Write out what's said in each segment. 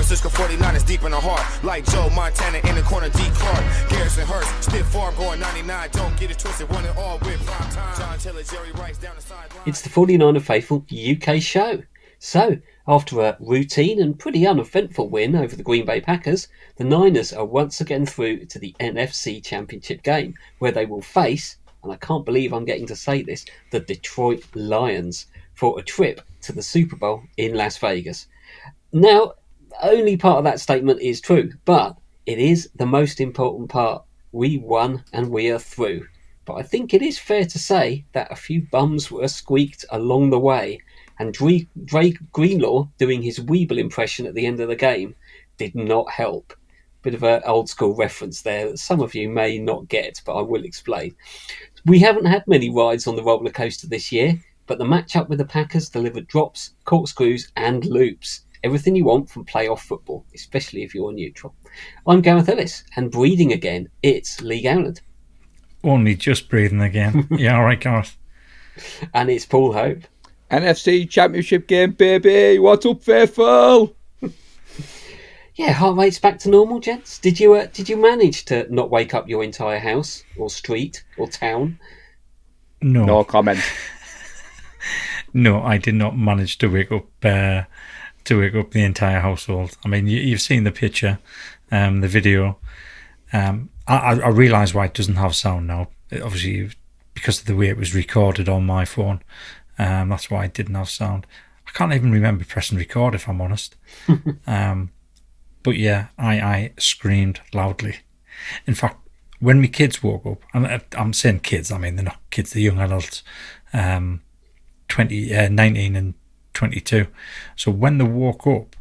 Francisco 49ers deep in the heart. Like Joe Montana in the corner, D. Clark. Garrison Hurst, stiff farm going 99. Don't get it twisted, one and all with prime time. John Taylor, Jerry Rice down the sideline. It's the 49er Faithful UK show. So, after a routine and pretty uneventful win over the Green Bay Packers, the Niners are once again through to the NFC Championship game, where they will face, and I can't believe I'm getting to say this, the Detroit Lions for a trip to the Super Bowl in Las Vegas. Now, only part of that statement is true, but it is the most important part. We won and we are through. But I think it is fair to say that a few bums were squeaked along the way, and Drake Greenlaw doing his Weeble impression at the end of the game did not help. Bit of an old school reference there that some of you may not get, but I will explain. We haven't had many rides on the roller coaster this year, but the matchup with the Packers delivered drops, corkscrews and loops. Everything you want from playoff football, especially if you're neutral. I'm Gareth Ellis, and breathing again, it's Lee Gowland. Only just breathing again. Yeah, all right, Gareth. And it's Paul Hope. NFC Championship game, baby. What's up, faithful? Yeah, heart rate's back to normal, gents. Did you manage to not wake up your entire house or street or town? No. No comment. No, I did not manage to wake up the entire household. I mean, you've seen the picture, the video. I realise why it doesn't have sound now. Obviously, because of the way it was recorded on my phone. That's why it didn't have sound. I can't even remember pressing record, if I'm honest. But yeah, I screamed loudly. In fact, when my kids woke up, I'm saying kids, I mean, they're not kids, they're young adults, 19 and 22. So when they woke up,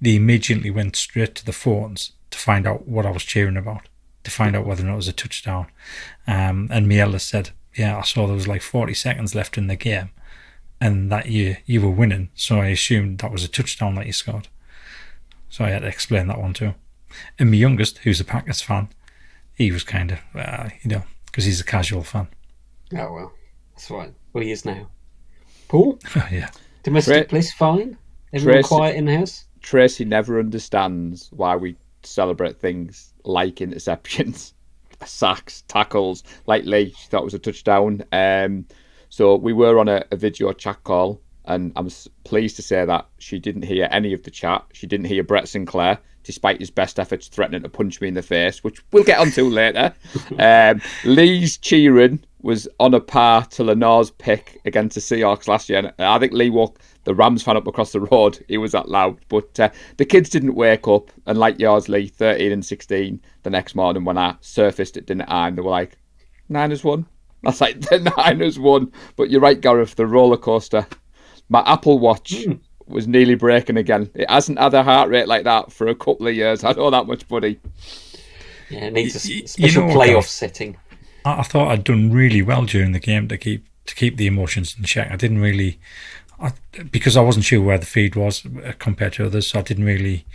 they immediately went straight to the phones to find out what I was cheering about, to find out whether or not it was a touchdown. And my eldest said, yeah, I saw there was like 40 seconds left in the game and that you were winning, so I assumed that was a touchdown that you scored. So I had to explain that one too. And my youngest, who's a Packers fan, he was kind of, because he's a casual fan. Oh, well, that's right. Well, he is now. Paul? Oh, yeah. Domestic bliss fine? Everyone quiet in the house? Tracy never understands why we celebrate things like interceptions, sacks, tackles. Like Lee, she thought it was a touchdown. So we were on a video chat call, and I'm pleased to say that she didn't hear any of the chat. She didn't hear Brett Sinclair, despite his best efforts threatening to punch me in the face, which we'll get onto later. Lee's cheering was on a par to Lenore's pick against the Seahawks last year. And I think Lee walked the Rams fan up across the road. He was that loud. But the kids didn't wake up. And like yours, Lee, 13 and 16, the next morning when I surfaced at dinner time, they were like, Niners won. I was like, the Niners won. But you're right, Gareth, the roller coaster. My Apple Watch was nearly breaking again. It hasn't had a heart rate like that for a couple of years. I know that much, buddy. Yeah, it needs a special playoff setting. I thought I'd done really well during the game to keep the emotions in check. I didn't really, because I wasn't sure where the feed was compared to others, so I didn't really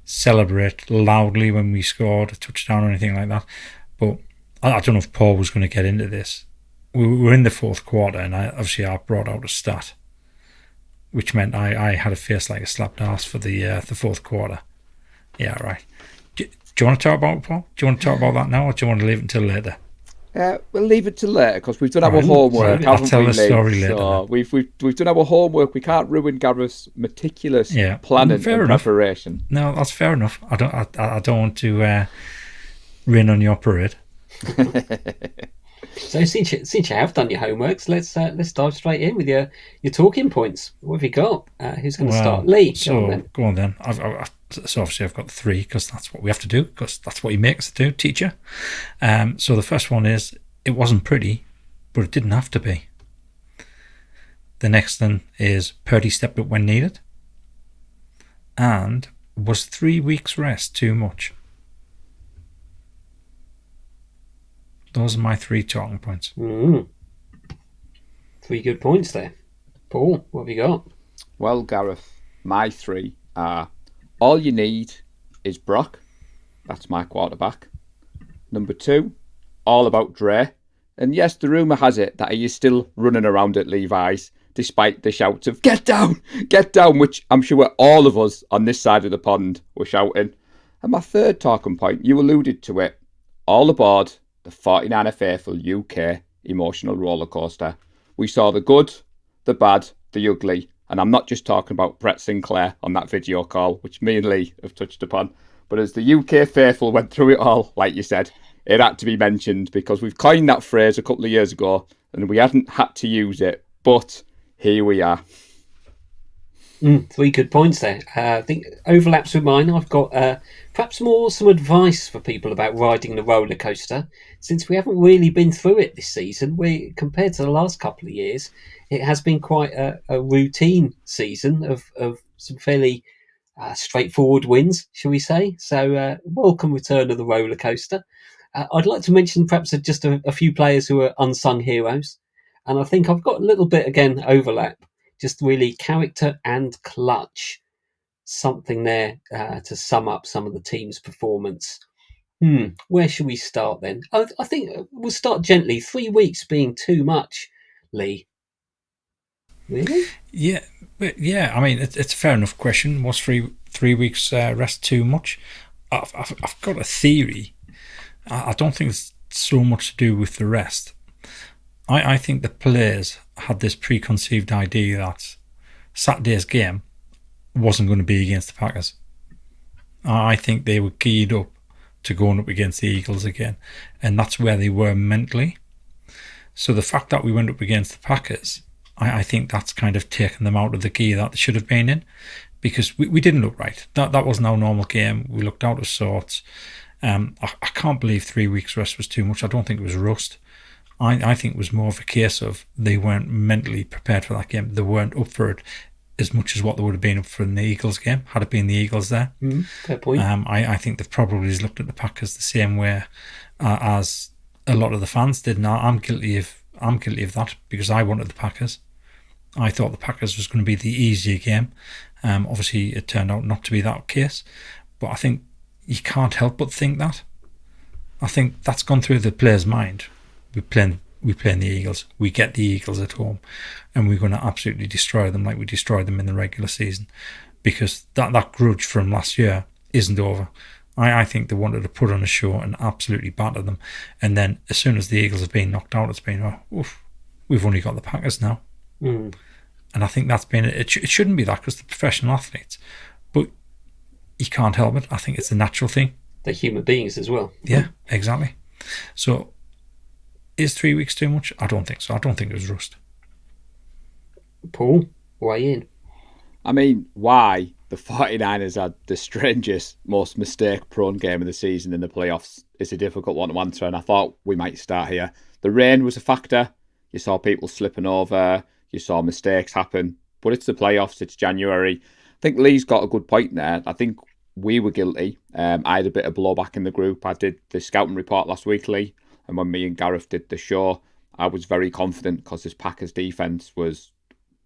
celebrate loudly when we scored a touchdown or anything like that. But I don't know if Paul was going to get into this. We were in the fourth quarter, and I brought out a stat, which meant I had a face like a slapped ass for the fourth quarter. Yeah, right. Do you want to talk about it, Paul? Do you want to talk about that now, or do you want to leave it until later? We'll leave it till later because we've done our homework. I'll tell the story later. So we've done our homework. We can't ruin Gareth's meticulous planning and preparation. No, that's fair enough. I don't want to rain on your parade. So since you have done your homeworks, let's dive straight in with your talking points. What have you got? Who's going to start? Lee, go on then. So obviously I've got 3 because that's what we have to do, because that's what you make us do, teacher. So the first one is, it wasn't pretty, but it didn't have to be. The next one is, Purdy stepped up when needed. And was 3 weeks rest too much? Those are my 3 talking points. 3 good points there. Paul, what have you got? Well, Gareth, my 3 are, all you need is Brock. That's my quarterback. Number 2, all about Dre. And yes, the rumour has it that he is still running around at Levi's despite the shouts of get down, which I'm sure all of us on this side of the pond were shouting. And my third talking point, you alluded to it, all aboard the 49er Faithful UK emotional roller coaster. We saw the good, the bad, the ugly, and I'm not just talking about Brett Sinclair on that video call, which me and Lee have touched upon, but as the UK Faithful went through it all, like you said, it had to be mentioned because we've coined that phrase a couple of years ago and we hadn't had to use it, but here we are. Three good points there. I think overlaps with mine. I've got perhaps some advice for people about riding the roller coaster. Since we haven't really been through it this season, compared to the last couple of years, it has been quite a routine season of some fairly straightforward wins, shall we say. So welcome return of the roller coaster. I'd like to mention perhaps just a few players who are unsung heroes. And I think I've got a little bit, again, overlap. Just really character and clutch. Something there to sum up some of the team's performance. Where should we start then? I think we'll start gently. 3 weeks being too much, Lee. Really? Yeah. I mean, it's a fair enough question. Was 3 weeks rest too much? I've got a theory. I don't think it's so much to do with the rest. I think the players had this preconceived idea that Saturday's game wasn't going to be against the Packers. I think they were geared up to going up against the Eagles again, and that's where they were mentally. So the fact that we went up against the Packers, I think that's kind of taken them out of the gear that they should have been in, because we didn't look right. That wasn't our normal game. We looked out of sorts. I can't believe 3 weeks rest was too much. I don't think it was rust. I think it was more of a case of they weren't mentally prepared for that game. They weren't up for it as much as what they would have been up for in the Eagles game, had it been the Eagles there. Fair point. I think they've probably looked at the Packers the same way as a lot of the fans did. Now, I'm guilty of that because I wanted the Packers. I thought the Packers was going to be the easier game. Obviously, it turned out not to be that case. But I think you can't help but think that. I think that's gone through the player's mind. We play the Eagles. We get the Eagles at home, and we're going to absolutely destroy them like we destroyed them in the regular season, because that grudge from last year isn't over. I think they wanted to put on a show and absolutely batter them, and then as soon as the Eagles have been knocked out, it's been we've only got the Packers now. And I think that's been it. It shouldn't be that because they're professional athletes, but you can't help it. I think it's a natural thing. They're human beings as well. Yeah, exactly. So. Is 3 weeks too much? I don't think so. I don't think it was rust. Paul, weigh in. I mean, why the 49ers had the strangest, most mistake-prone game of the season in the playoffs is a difficult one to answer, and I thought we might start here. The rain was a factor. You saw people slipping over. You saw mistakes happen. But it's the playoffs. It's January. I think Lee's got a good point there. I think we were guilty. I had a bit of blowback in the group. I did the scouting report last week, Lee. And when me and Gareth did the show, I was very confident because this Packers defence was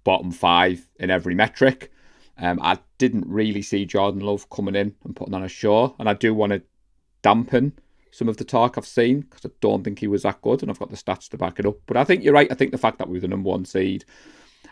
bottom 5 in every metric. I didn't really see Jordan Love coming in and putting on a show. And I do want to dampen some of the talk I've seen because I don't think he was that good. And I've got the stats to back it up. But I think you're right. I think the fact that we were the number 1 seed,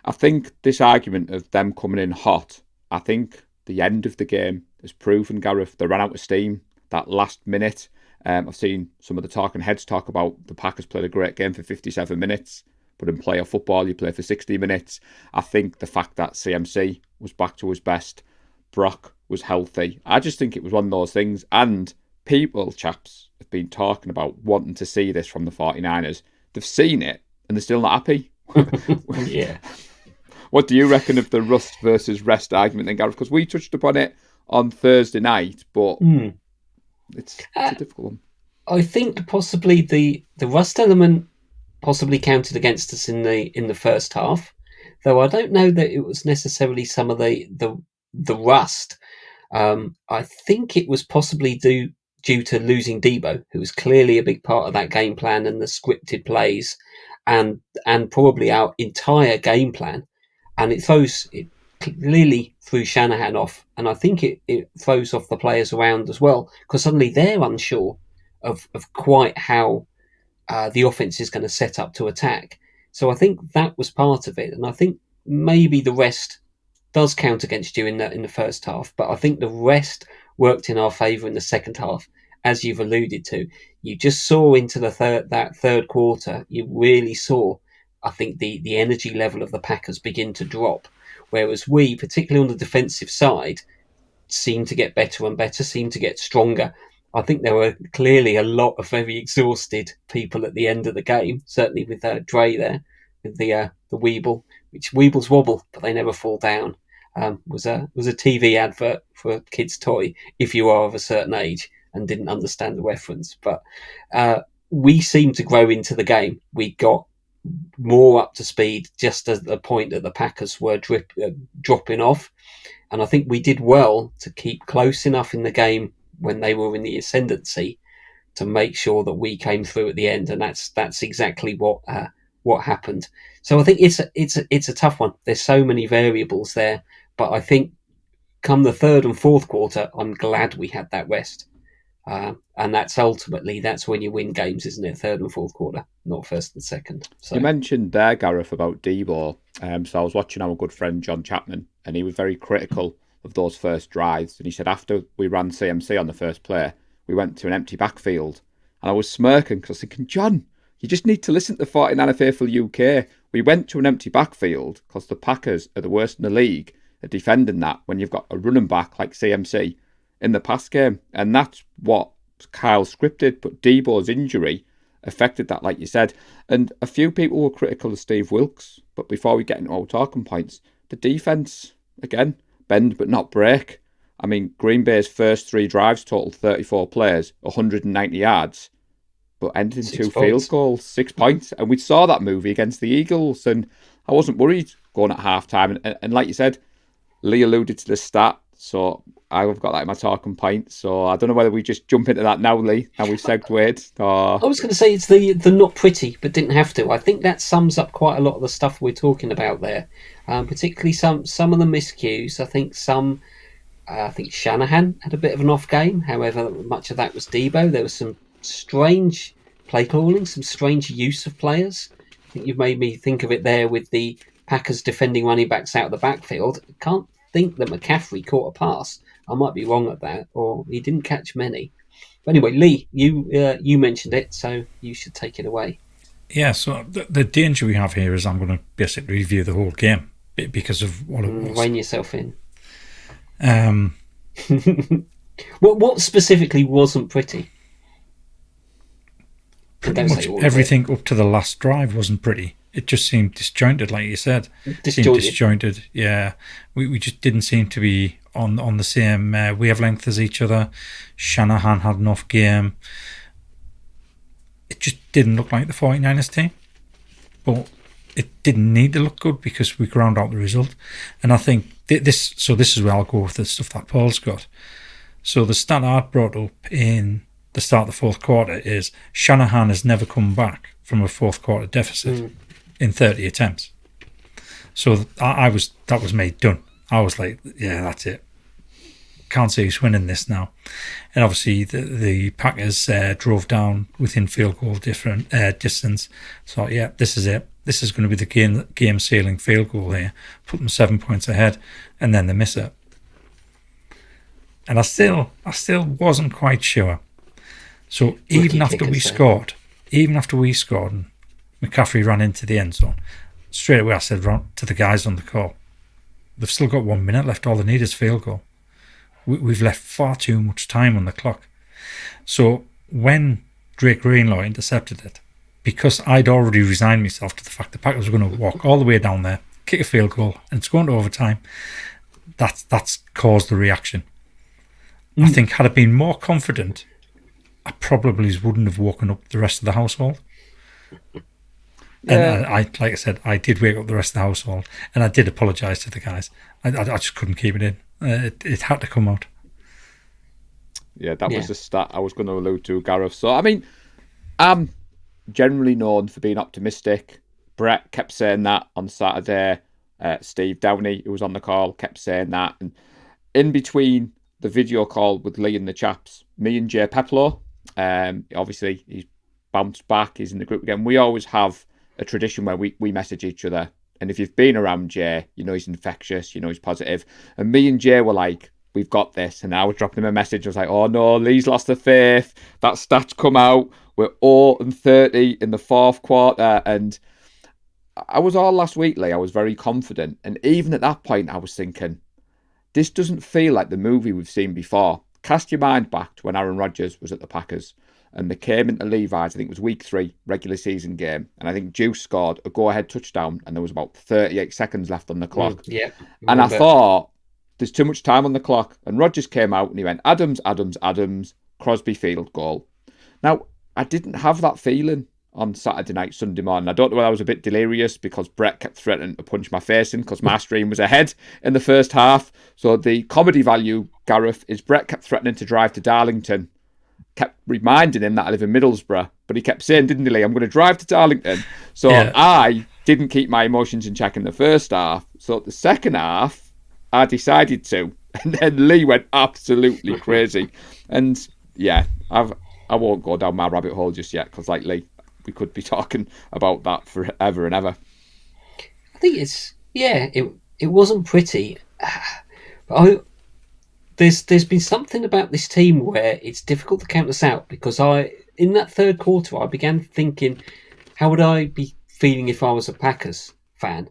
I think this argument of them coming in hot, I think the end of the game has proven, Gareth, they ran out of steam that last minute. I've seen some of the talking heads talk about the Packers played a great game for 57 minutes, but in playoff football, you play for 60 minutes. I think the fact that CMC was back to his best, Brock was healthy. I just think it was one of those things. And people, chaps, have been talking about wanting to see this from the 49ers. They've seen it, and they're still not happy. Yeah. What do you reckon of the rust versus rest argument then, Gareth? Because we touched upon it on Thursday night, but... It's a difficult one. I think possibly the rust element possibly counted against us in the first half, though I don't know that it was necessarily some of the rust. I think it was possibly due to losing Debo, who was clearly a big part of that game plan and the scripted plays, and probably our entire game plan, and it clearly threw Shanahan off, and I think it throws off the players around as well, because suddenly they're unsure of quite how the offense is going to set up to attack. So I think that was part of it, and I think maybe the rest does count against you in the first half, but I think the rest worked in our favour in the second half, as you've alluded to. You just saw into that third quarter, you really saw, I think, the energy level of the Packers begin to drop, whereas we, particularly on the defensive side, seemed to get better and better, seemed to get stronger. I think there were clearly a lot of very exhausted people at the end of the game, certainly with Dre there, with the Weeble, which Weebles wobble, but they never fall down. Was a TV advert for a kid's toy if you are of a certain age and didn't understand the reference. But we seemed to grow into the game. We got more up to speed just at the point that the Packers were dropping off. And I think we did well to keep close enough in the game when they were in the ascendancy to make sure that we came through at the end. And that's exactly what happened. So I think it's a tough one. There's so many variables there, but I think come the third and fourth quarter, I'm glad we had that rest. And that's when you win games, isn't it? Third and fourth quarter, not first and second. So. You mentioned there, Gareth, about Debo. So I was watching our good friend John Chapman, and he was very critical of those first drives. And he said after we ran CMC on the first play, we went to an empty backfield. And I was smirking because I was thinking, John, you just need to listen to 49er Faithful UK. We went to an empty backfield because the Packers are the worst in the league at defending that when you've got a running back like CMC in the pass game. And that's what Kyle scripted. But Debo's injury affected that, like you said. And a few people were critical of Steve Wilkes. But before we get into our talking points, the defence, again, bend but not break. I mean, Green Bay's first 3 drives totaled 34 players, 190 yards, but ended in 2 field goals, 6 points. And we saw that movie against the Eagles, and I wasn't worried going at halftime. And like you said, Lee alluded to the stat, so I've got that in my talking point. So I don't know whether we just jump into that now, Lee, and we've segued. Or... I was going to say it's the not pretty, but didn't have to. I think that sums up quite a lot of the stuff we're talking about there, particularly some of the miscues. I think Shanahan had a bit of an off game. However, much of that was Debo. There was some strange play calling, some strange use of players. I think you've made me think of it there with the Packers defending running backs out of the backfield. I can't think that McCaffrey caught a pass. I might be wrong at that, or he didn't catch many. But anyway, Lee, you mentioned it, so you should take it away. Yeah, so the danger we have here is I'm going to basically review the whole game because of what it was. Rein yourself in. What specifically wasn't pretty? Pretty much everything up to the last drive wasn't pretty. It just seemed disjointed, like you said. Disjointed, yeah. We just didn't seem to be on the same wavelength as each other. Shanahan had an off game. It just didn't look like the 49ers team. But it didn't need to look good because we ground out the result. And I think this is where I'll go with the stuff that Paul's got. So the stat I brought up in the start of the fourth quarter is Shanahan has never come back from a fourth quarter deficit in 30 attempts. So that was me done. I was like, yeah, that's it. Can't see who's winning this now. And obviously the Packers drove down within field goal distance. So yeah, this is it. This is going to be the game sealing field goal here. Put them 7 points ahead, and then they miss it. And I still wasn't quite sure. So even after we scored, and McCaffrey ran into the end zone, straight away I said to the guys on the call, they've still got 1 minute left. All they need is field goal. We've left far too much time on the clock. So when Drake Greenlaw intercepted it, because I'd already resigned myself to the fact the Packers were going to walk all the way down there, kick a field goal, and it's going to overtime, that's caused the reaction. I think had I been more confident, I probably wouldn't have woken up the rest of the household. Yeah. And like I said, I did wake up the rest of the household, and I did apologise to the guys. I just couldn't keep it in. It had to come out. Yeah, that was the stat I was going to allude to, Gareth. So, I mean, I'm generally known for being optimistic. Brett kept saying that on Saturday. Steve Downey, who was on the call, kept saying that. And in between the video call with Lee and the chaps, me and Jay Peplow, obviously he's bounced back, he's in the group again. We always have a tradition where we message each other And if you've been around Jay, you know he's infectious, you know he's positive. And me and Jay were like, we've got this. And I was dropping him a message. I was like, oh no, Lee's lost the faith. That stat's come out. We're 0-30 in the fourth quarter. And I was all last week, Lee. I was very confident. And even at that point, I was thinking, this doesn't feel like the movie we've seen before. Cast your mind back to when Aaron Rodgers was at the Packers and they came into Levi's, I think it was week 3, regular season game. And I think Juice scored a go-ahead touchdown and there was about 38 seconds left on the clock. Yeah. And I thought, there's too much time on the clock. And Rodgers came out and he went, Adams, Adams, Adams, Crosby field goal. Now, I didn't have that feeling on Saturday night, Sunday morning. I don't know whether I was a bit delirious because Brett kept threatening to punch my face in because my stream was ahead in the first half. So the comedy value, Gareth, is Brett kept threatening to drive to Darlington, kept reminding him that I live in Middlesbrough, but he kept saying, didn't he, I'm going to drive to Darlington. So I didn't keep my emotions in check in the first half. So the second half, I decided to. And then Lee went absolutely crazy. And yeah, I won't go down my rabbit hole just yet because like Lee, we could be talking about that forever and ever. I think it wasn't pretty. But there's been something about this team where it's difficult to count us out because in that third quarter I began thinking, how would I be feeling if I was a Packers fan?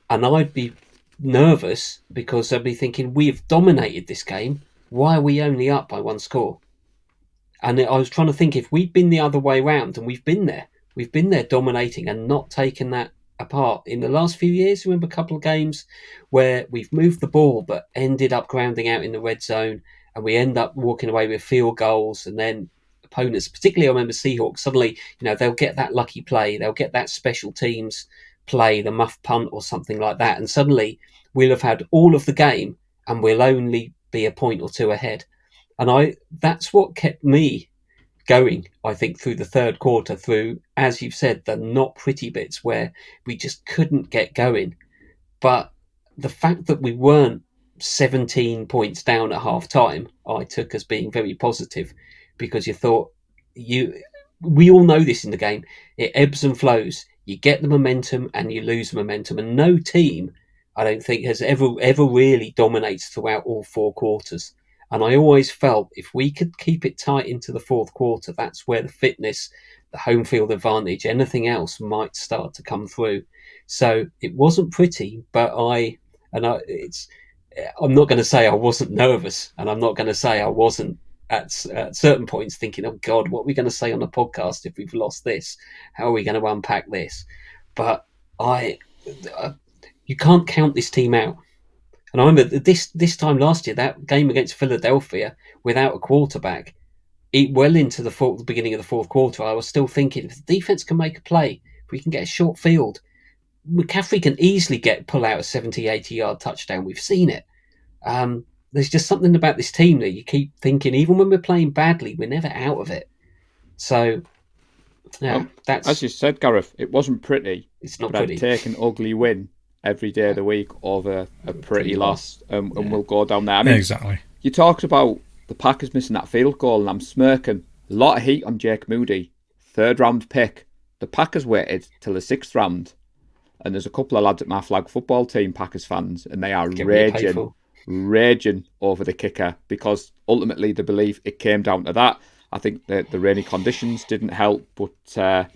And I'd be nervous because I'd be thinking, we've dominated this game. Why are we only up by one score? And I was trying to think if we'd been the other way round, and we've been there dominating and not taken that apart. In the last few years, remember a couple of games where we've moved the ball but ended up grounding out in the red zone and we end up walking away with field goals, and then opponents, particularly I remember Seahawks, suddenly, they'll get that lucky play, they'll get that special teams play, the muff punt or something like that, and suddenly we'll have had all of the game and we'll only be a point or two ahead. And that's what kept me going, I think, through the third quarter, through, as you've said, the not pretty bits where we just couldn't get going. But the fact that we weren't 17 points down at half time, I took as being very positive, because you thought, we all know this in the game, it ebbs and flows. You get the momentum and you lose the momentum. And no team, I don't think, has ever really dominates throughout all 4 quarters. And I always felt if we could keep it tight into the fourth quarter, that's where the fitness, the home field advantage, anything else might start to come through. So it wasn't pretty, but I'm not going to say I wasn't nervous, and I'm not going to say I wasn't at certain points thinking, oh God, what are we going to say on the podcast if we've lost this? How are we going to unpack this? But you can't count this team out. And I remember this time last year, that game against Philadelphia without a quarterback, well into the beginning of the fourth quarter, I was still thinking, if the defense can make a play, if we can get a short field, McCaffrey can easily pull out a 70, 80-yard touchdown. We've seen it. There's just something about this team that you keep thinking, even when we're playing badly, we're never out of it. So, yeah, that's... As you said, Gareth, it wasn't pretty. It's not but pretty. I'd take an ugly win every day of the week over a pretty loss, and we'll go down there. I mean, exactly. You talked about the Packers missing that field goal, and I'm smirking. A lot of heat on Jake Moody, 3rd round pick. The Packers waited till the 6th round, and there's a couple of lads at my flag football team, Packers fans, and they are raging over the kicker because ultimately they believe it came down to that. I think that the rainy conditions didn't help, but I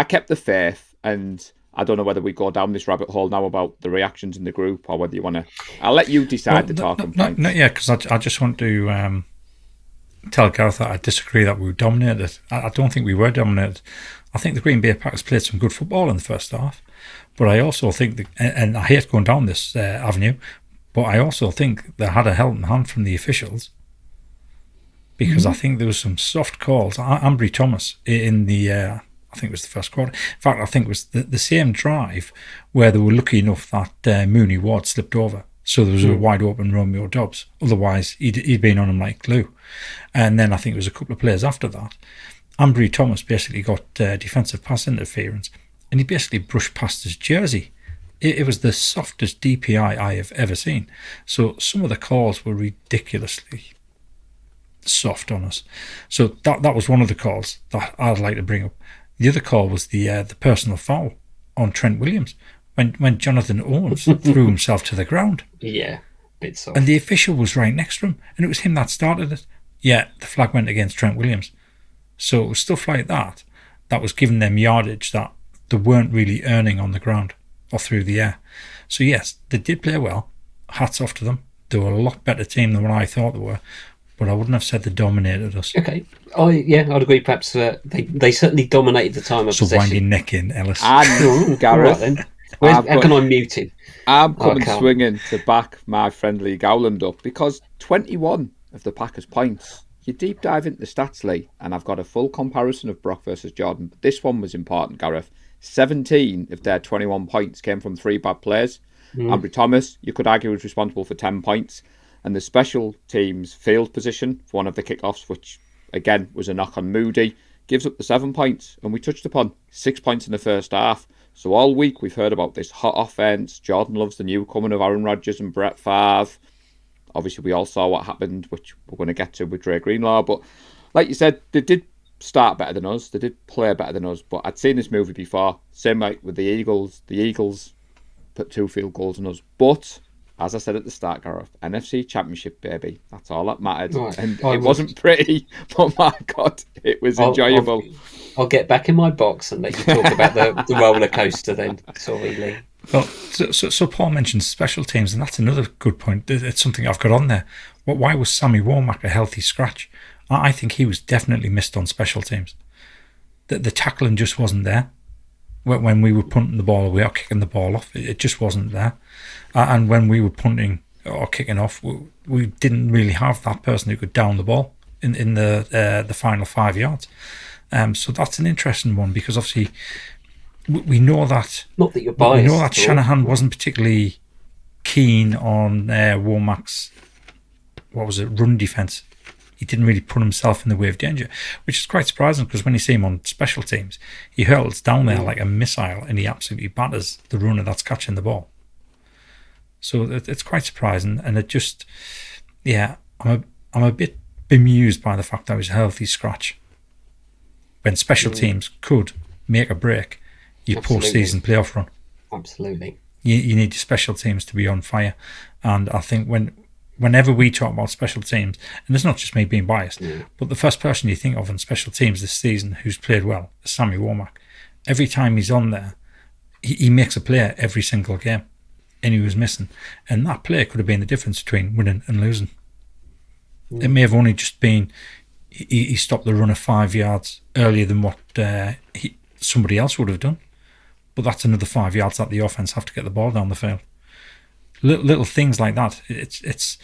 kept the faith, and I don't know whether we go down this rabbit hole now about the reactions in the group or whether you want to... I'll let you decide the talking points. Because I just want to tell Gareth that I disagree that we were dominated. I don't think we were dominated. I think the Green Bay Packers played some good football in the first half, but I also think, and I hate going down this avenue, but I also think they had a helping hand from the officials, because I think there was some soft calls. Ambry Thomas in the... I think it was the first quarter. In fact, I think it was the same drive where they were lucky enough that Mooney Ward slipped over. So there was a wide open Romeo Dobbs. Otherwise, he'd been on him like glue. And then I think it was a couple of plays after that. Ambry Thomas basically got defensive pass interference, and he basically brushed past his jersey. It was the softest DPI I have ever seen. So some of the calls were ridiculously soft on us. So that was one of the calls that I'd like to bring up. The other call was the personal foul on Trent Williams when Jonathan Owens threw himself to the ground. Yeah, bit soft. And the official was right next to him, and it was him that started it. Yeah, the flag went against Trent Williams. So it was stuff like that was giving them yardage that they weren't really earning on the ground or through the air. So yes, they did play well. Hats off to them. They were a lot better team than what I thought they were, but I wouldn't have said they dominated us. Okay, I'd agree. Perhaps they certainly dominated the time of So possession. wind your neck in, Ellis. And Gareth, Right then. How can I mute him? I'm coming Carl. swinging to back my friendly Gowland up because 21 of the Packers' points. You deep dive into the stats, Lee, and I've got a full comparison of Brock versus Jordan. But this one was important, Gareth. 17 of their 21 points came from 3 bad plays. Ambry Thomas, you could argue, was responsible for 10 points. And the special teams field position for one of the kickoffs, which again was a knock on Moody, gives up the 7 points. And we touched upon 6 points in the first half. So all week we've heard about this hot offense. Jordan loves the newcomer of Aaron Rodgers and Brett Favre. Obviously, we all saw what happened, which we're going to get to with Dre Greenlaw. But like you said, they did start better than us. They did play better than us. But I'd seen this movie before. Same like with the Eagles. The Eagles put 2 field goals on us. But, as I said at the start, Gareth, NFC Championship, baby. That's all that mattered. Right. And it wasn't pretty, but my God, it was enjoyable. I'll get back in my box and let you talk about the roller coaster then. Sorry, Lee. Well, so Paul mentioned special teams, and that's another good point. It's something I've got on there. Why was Sammy Womack a healthy scratch? I think he was definitely missed on special teams. The tackling just wasn't there. When we were punting the ball away or kicking the ball off, it just wasn't there. And when we were punting or kicking off, we didn't really have that person who could down the ball in the final 5 yards. So that's an interesting one because obviously we know that. Not that you're biased. We know that Shanahan wasn't particularly keen on Womack's run defense. He didn't really put himself in the way of danger, which is quite surprising because when you see him on special teams, he hurls down there like a missile and he absolutely batters the runner that's catching the ball. So it's quite surprising, and it just, I'm a bit bemused by the fact that it was a healthy scratch. When special teams could make or break your post-season playoff run. Absolutely. You need your special teams to be on fire, and I think whenever we talk about special teams, and it's not just me being biased, but the first person you think of in special teams this season who's played well is Sammy Womack. Every time he's on there, he makes a play every single game, and he was missing. And that play could have been the difference between winning and losing. It may have only just been he stopped the runner 5 yards earlier than what somebody else would have done. But that's another 5 yards that the offense have to get the ball down the field. Little things like that. It's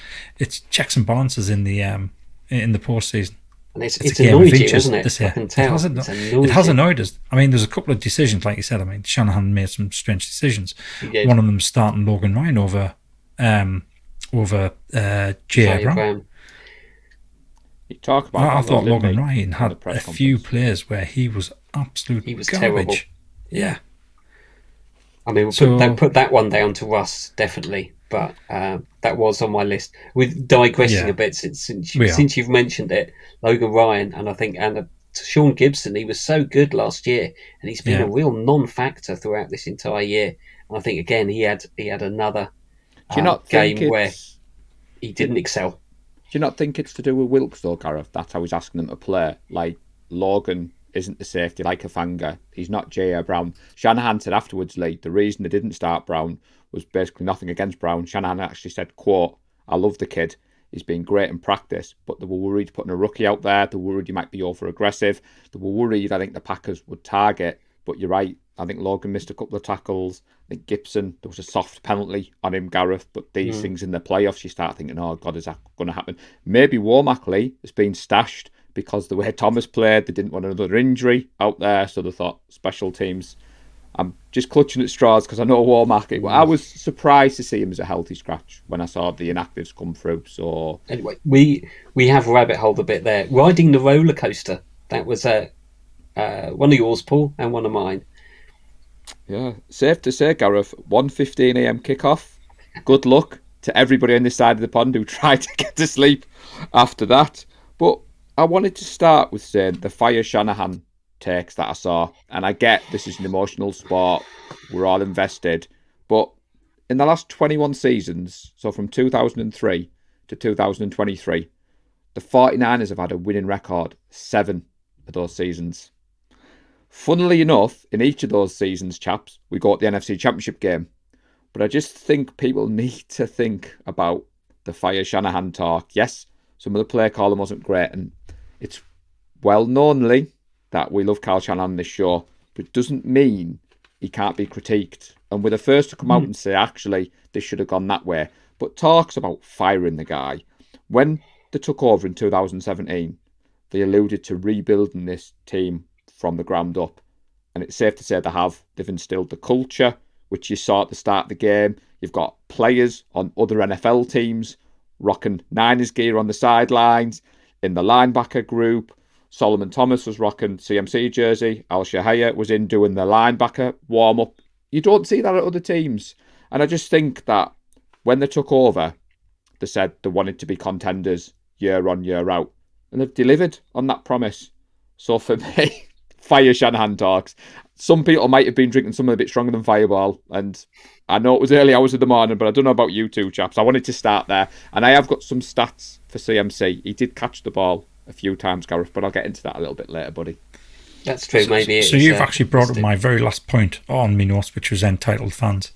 checks and balances in the postseason. And it's annoyed you, hasn't it? This year. It has annoyed us. I mean, there's a couple of decisions, like you said. I mean, Shanahan made some strange decisions. One of them starting Logan Ryan over J.A. Brown. You talk about. I thought Logan Ryan had a few plays where he was absolutely garbage. Terrible. Yeah. I mean, we'll put that one down to Russ, definitely. But that was on my list. We're digressing a bit since you've mentioned it. Logan Ryan, and I think Sean Gibson, he was so good last year, and he's been a real non-factor throughout this entire year. And I think again he had another game where he didn't excel. Do you not think it's to do with Wilkes though, Gareth? That's how he's asking them to play. Like Logan isn't the safety like a Fanga. He's not J.A. Brown. Shanahan said afterwards, Lee, the reason they didn't start Brown was basically nothing against Brown. Shanahan actually said, quote, I love the kid. He's been great in practice, but they were worried putting a rookie out there. They were worried he might be over-aggressive. They were worried, I think, the Packers would target. But you're right. I think Logan missed a couple of tackles. I think Gibson, there was a soft penalty on him, Gareth. But these things in the playoffs, you start thinking, oh, God, is that going to happen? Maybe Womack, Lee, has been stashed because the way Thomas played, they didn't want another injury out there. So they thought special teams. I'm just clutching at straws because I know Womack. I was surprised to see him as a healthy scratch when I saw the inactives come through. So anyway, we have rabbit holed a bit there. Riding the roller coaster. That was one of yours, Paul, and one of mine. Yeah, safe to say, Gareth, 1:15 a.m. kickoff. Good luck to everybody on this side of the pond who tried to get to sleep after that. But I wanted to start with saying the fire Shanahan takes that I saw. And I get this is an emotional sport. We're all invested. But in the last 21 seasons, so from 2003 to 2023, the 49ers have had a winning record 7 of those seasons. Funnily enough, in each of those seasons, chaps, we got the NFC Championship game. But I just think people need to think about the Fire Shanahan talk. Yes, some of the play calling wasn't great, and it's well-knownly that we love Kyle Shanahan on this show, but it doesn't mean he can't be critiqued. And we're the first to come out and say, actually, this should have gone that way. But talks about firing the guy. When they took over in 2017, they alluded to rebuilding this team from the ground up. And it's safe to say they have. They've instilled the culture, which you saw at the start of the game. You've got players on other NFL teams rocking Niners gear on the sidelines, in the linebacker group. Solomon Thomas was rocking CMC jersey. Al Shahaya was in doing the linebacker warm-up. You don't see that at other teams. And I just think that when they took over, they said they wanted to be contenders year on, year out. And they've delivered on that promise. So for me, Fire Shanahan talks. Some people might have been drinking something a bit stronger than Fireball. And I know it was early hours of the morning, but I don't know about you two, chaps. I wanted to start there. And I have got some stats for CMC. He did catch the ball a few times, Gareth, but I'll get into that a little bit later, buddy. That's true, maybe. So you've actually brought up my very last point on me notes, which was entitled fans.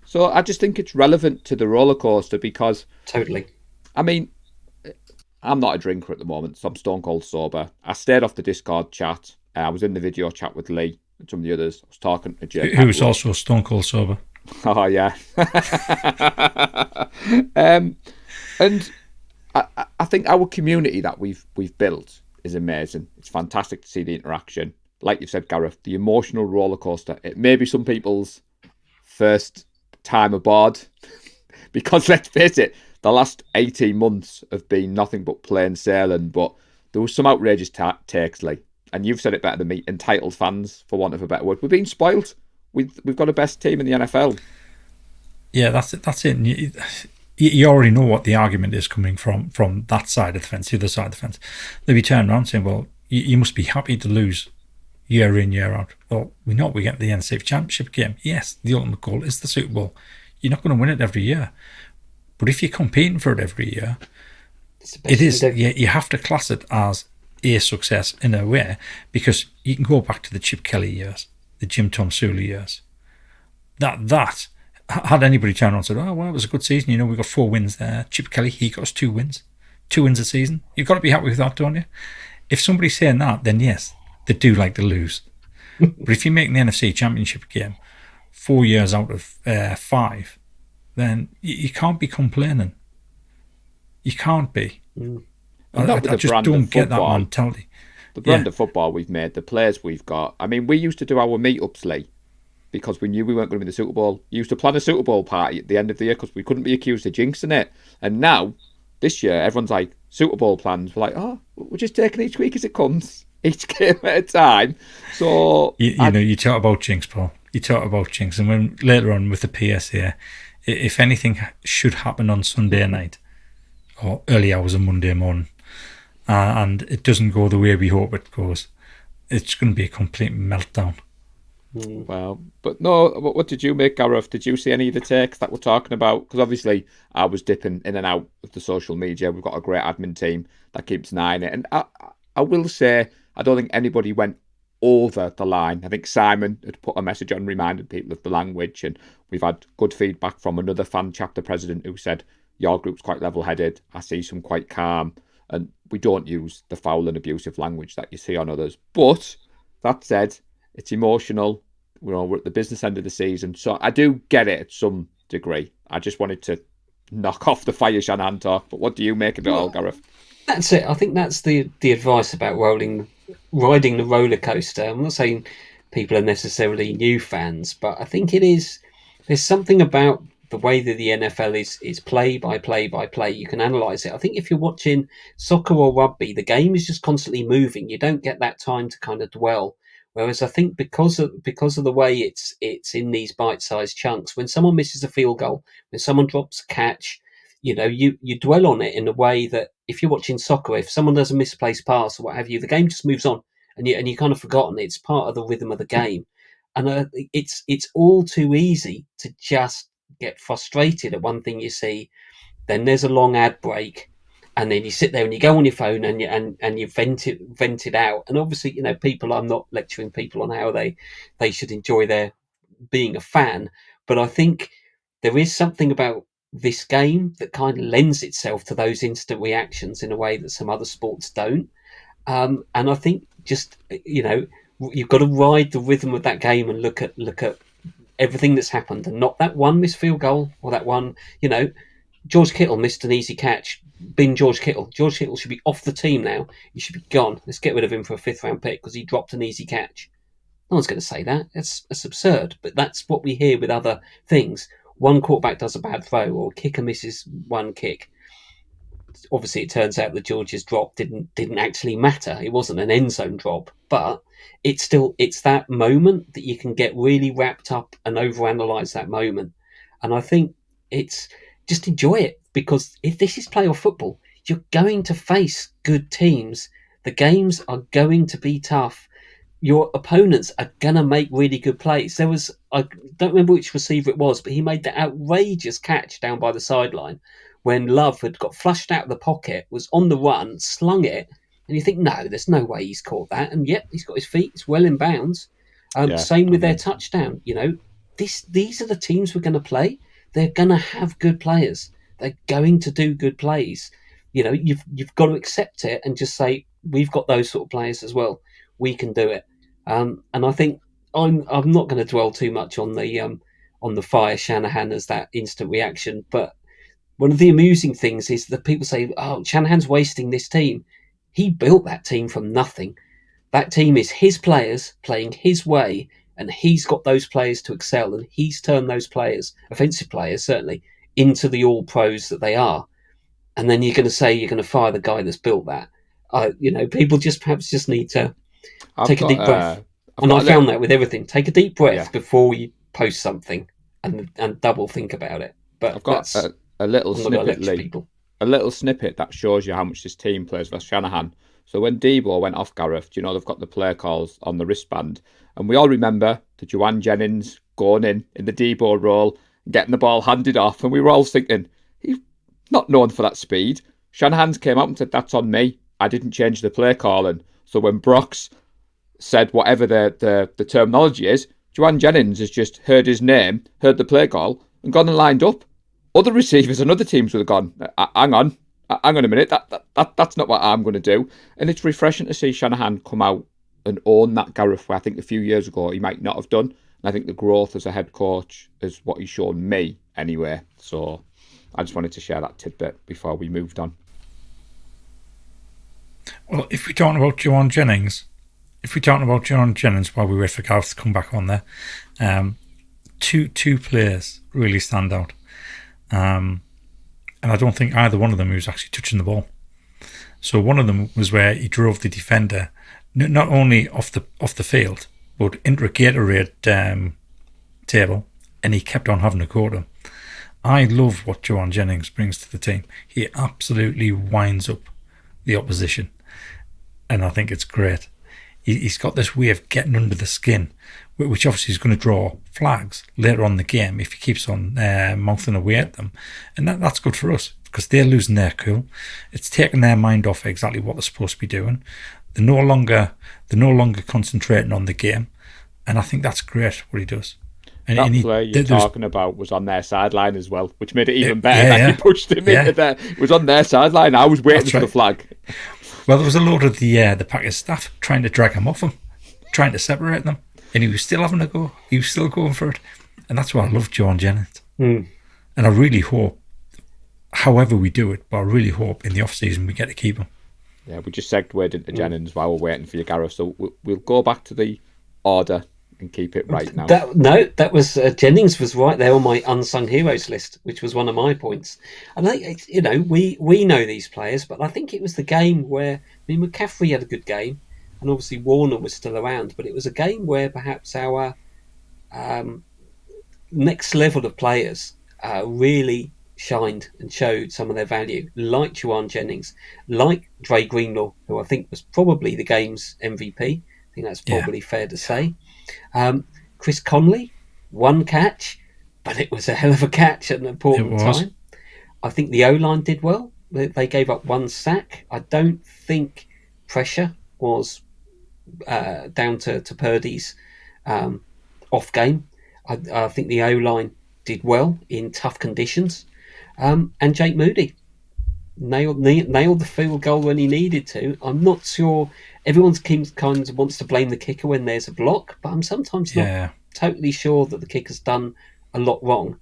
So I just think it's relevant to the roller coaster because... Totally. I mean, I'm not a drinker at the moment, so I'm stone cold sober. I stayed off the Discord chat. I was in the video chat with Lee and some of the others. I was talking to Jake. Who was also stone cold sober. Oh, yeah. And I think our community that we've built is amazing. It's fantastic to see the interaction. Like you've said, Gareth, the emotional roller coaster. It may be some people's first time aboard because let's face it, the last 18 months have been nothing but plain sailing. But there was some outrageous takes, Lee. And you've said it better than me. Entitled fans, for want of a better word. We're being spoiled. We've got the best team in the NFL. Yeah, that's it. That's it. You already know what the argument is coming from that side of the fence, the other side of the fence. They'll be turning around saying, well, you must be happy to lose year in, year out. Well, we know we get the NFC Championship game. Yes, the ultimate goal is the Super Bowl. You're not going to win it every year. But if you're competing for it every year, it is. You have to class it as a success in a way because you can go back to the Chip Kelly years, the Jim Tom Sula years. That had anybody turned around and said, oh, well, it was a good season. You know, we got 4 wins there. Chip Kelly, he got us 2 wins. 2 wins a season. You've got to be happy with that, don't you? If somebody's saying that, then yes, they do like to lose. But if you make the NFC Championship game 4 years out of 5, then you can't be complaining. You can't be. I just don't get that mentality. The brand of football we've made, the players we've got. I mean, we used to do our meetups, Lee, because we knew we weren't going to be in the Super Bowl. We used to plan a Super Bowl party at the end of the year because we couldn't be accused of jinxing it. And now, this year, everyone's like, Super Bowl plans. We're like, oh, we're just taking each week as it comes, each game at a time. So you know, you talk about jinx, Paul. You talk about jinx, and when later on with the PSA, if anything should happen on Sunday night or early hours of Monday morning, and it doesn't go the way we hope it goes, it's going to be a complete meltdown. Well, but no, what did you make, Gareth? Did you see any of the takes that we're talking about? Because obviously I was dipping in and out of the social media. We've got a great admin team that keeps an eye on it. And I will say, I don't think anybody went over the line. I think Simon had put a message on reminding people of the language, and we've had good feedback from another fan chapter president who said, your group's quite level-headed. I see some quite calm, and we don't use the foul and abusive language that you see on others. But that said, it's emotional. We're at the business end of the season, so I do get it at some degree. I just wanted to knock off the Fire Shanahan talk. But what do you make of it all, Gareth? That's it. I think that's the advice about riding the roller coaster. I'm not saying people are necessarily new fans, but I think there's something about the way that the NFL is play by play by play. You can analyse it. I think if you're watching soccer or rugby, the game is just constantly moving. You don't get that time to kind of dwell. Whereas I think because of the way it's in these bite-sized chunks, when someone misses a field goal, when someone drops a catch, you know, you dwell on it in a way that if you're watching soccer, if someone does a misplaced pass or what have you, the game just moves on and you kind of forgotten it's part of the rhythm of the game. And it's all too easy to just get frustrated at one thing you see. Then there's a long ad break, and then you sit there and you go on your phone and you vent it out. And obviously, people. I'm not lecturing people on how they should enjoy their being a fan, but I think there is something about this game that kind of lends itself to those instant reactions in a way that some other sports don't. And I think just you've got to ride the rhythm of that game and look at everything that's happened, and not that one missed field goal or that one. George Kittle missed an easy catch. Bin George Kittle. George Kittle should be off the team now. He should be gone. Let's get rid of him for a 5th round pick because he dropped an easy catch. No one's going to say that. That's absurd. But that's what we hear with other things. One quarterback does a bad throw or kicker misses one kick. Obviously, it turns out that George's drop didn't actually matter. It wasn't an end zone drop, but it's that moment that you can get really wrapped up and overanalyze that moment. And I think it's just enjoy it, because if this is playoff football, you're going to face good teams. The games are going to be tough. Your opponents are going to make really good plays. I don't remember which receiver it was, but he made the outrageous catch down by the sideline when Love had got flushed out of the pocket, was on the run, slung it, and you think, no, there's no way he's caught that. And yet he's got his feet, it's well in bounds. Same with their touchdown. These are the teams we're going to play. They're going to have good players. They're going to do good plays. You've got to accept it and just say, we've got those sort of players as well. We can do it. And I think I'm not going to dwell too much on the fire Shanahan as that instant reaction. But one of the amusing things is that people say, "Oh, Shanahan's wasting this team." He built that team from nothing. That team is his players playing his way, and he's got those players to excel, and he's turned those players, offensive players certainly, into the all pros that they are. And then you're going to say you're going to fire the guy that's built that. People perhaps need to take a deep breath. And I found that with everything. Take a deep breath before you post something and double think about it. But I've got a little snippet, Lee. A little snippet that shows you how much this team plays for Shanahan. So when Debo went off, Gareth, they've got the play calls on the wristband. And we all remember the Juwan Jennings going in the Debo role, getting the ball handed off. And we were all thinking, he's not known for that speed. Shanahan's came out and said, that's on me. I didn't change the play calling. So when Brock's said whatever the terminology is, Juwan Jennings has just heard his name, heard the play call, and gone and lined up. Other receivers and other teams would have gone, hang on a minute, that's not what I'm going to do. And it's refreshing to see Shanahan come out and own that, Gareth, where I think a few years ago he might not have done. And I think the growth as a head coach is what he's shown me anyway. So I just wanted to share that tidbit before we moved on. Well, if we're talking about Juwan Jennings while we wait for Gareth to come back on there, two players really stand out. And I don't think either one of them was actually touching the ball. So one of them was where he drove the defender not only off the field, but into a Gatorade table, and he kept on having to go to him. I love what Juwan Jennings brings to the team. He absolutely winds up the opposition, and I think it's great. He's got this way of getting under the skin, which obviously is going to draw flags later on in the game if he keeps on mouthing away at them. And that's good for us because they're losing their cool. It's taking their mind off exactly what they're supposed to be doing. They're no longer concentrating on the game. And I think that's great what he does. And that play you're talking about was on their sideline as well, which made it even better that he pushed him into there. It was on their sideline. I was waiting for the flag. Well, there was a load of the Packers staff trying to drag him off him, trying to separate them, and he was still having a go. He was still going for it, and that's why I love Juwan Jennings. And I really hope, however we do it, but I really hope in the off season we get to keep him. Yeah, we just segued into Jennings while we're waiting for you, Gareth. So we'll go back to the order and keep it right now. That was Jennings was right there on my unsung heroes list, which was one of my points. And I think we know these players, but I think it was the game where McCaffrey had a good game, and obviously Warner was still around. But it was a game where perhaps our next level of players really shined and showed some of their value, like Juwan Jennings, like Dre Greenlaw, who I think was probably the game's MVP. think that's probably fair to say. Chris Conley, 1 catch, but it was a hell of a catch at an important time. I think the O-line did well. They gave up 1 sack. I don't think pressure was down to Purdy's off game. I think the O-line did well in tough conditions. And Jake Moody nailed the field goal when he needed to. I'm not sure. Everyone's kind of wants to blame the kicker when there's a block, but I'm sometimes not totally sure that the kicker's done a lot wrong.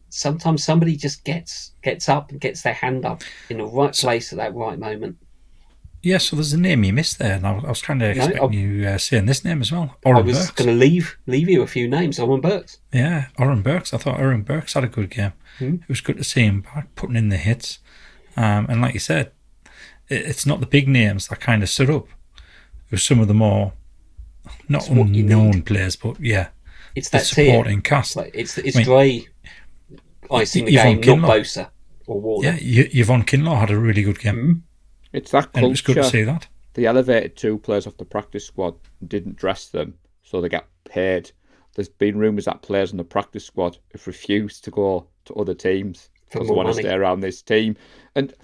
Sometimes somebody just gets up and gets their hand up in the right place at that right moment. Yeah, so there's a name you missed there, and I was kind of expecting you saying this name as well. Oren Burks. I was going to leave you a few names. Oren Burks. Yeah, Oren Burks. I thought Oren Burks had a good game. It was good to see him back, putting in the hits. And like you said, it's not the big names that kind of stood up. It was some of the more, not unknown players, but it's that supporting cast. Like it's Dre icing the game, Kinlaw. not Bosa or Warner. Yeah, Yvonne Kinlaw had a really good game. Mm-hmm. It's that culture. And it was good to see that. They elevated 2 players off the practice squad and didn't dress them, so they got paid. There's been rumours that players on the practice squad have refused to go to other teams because they want to stay around this team. And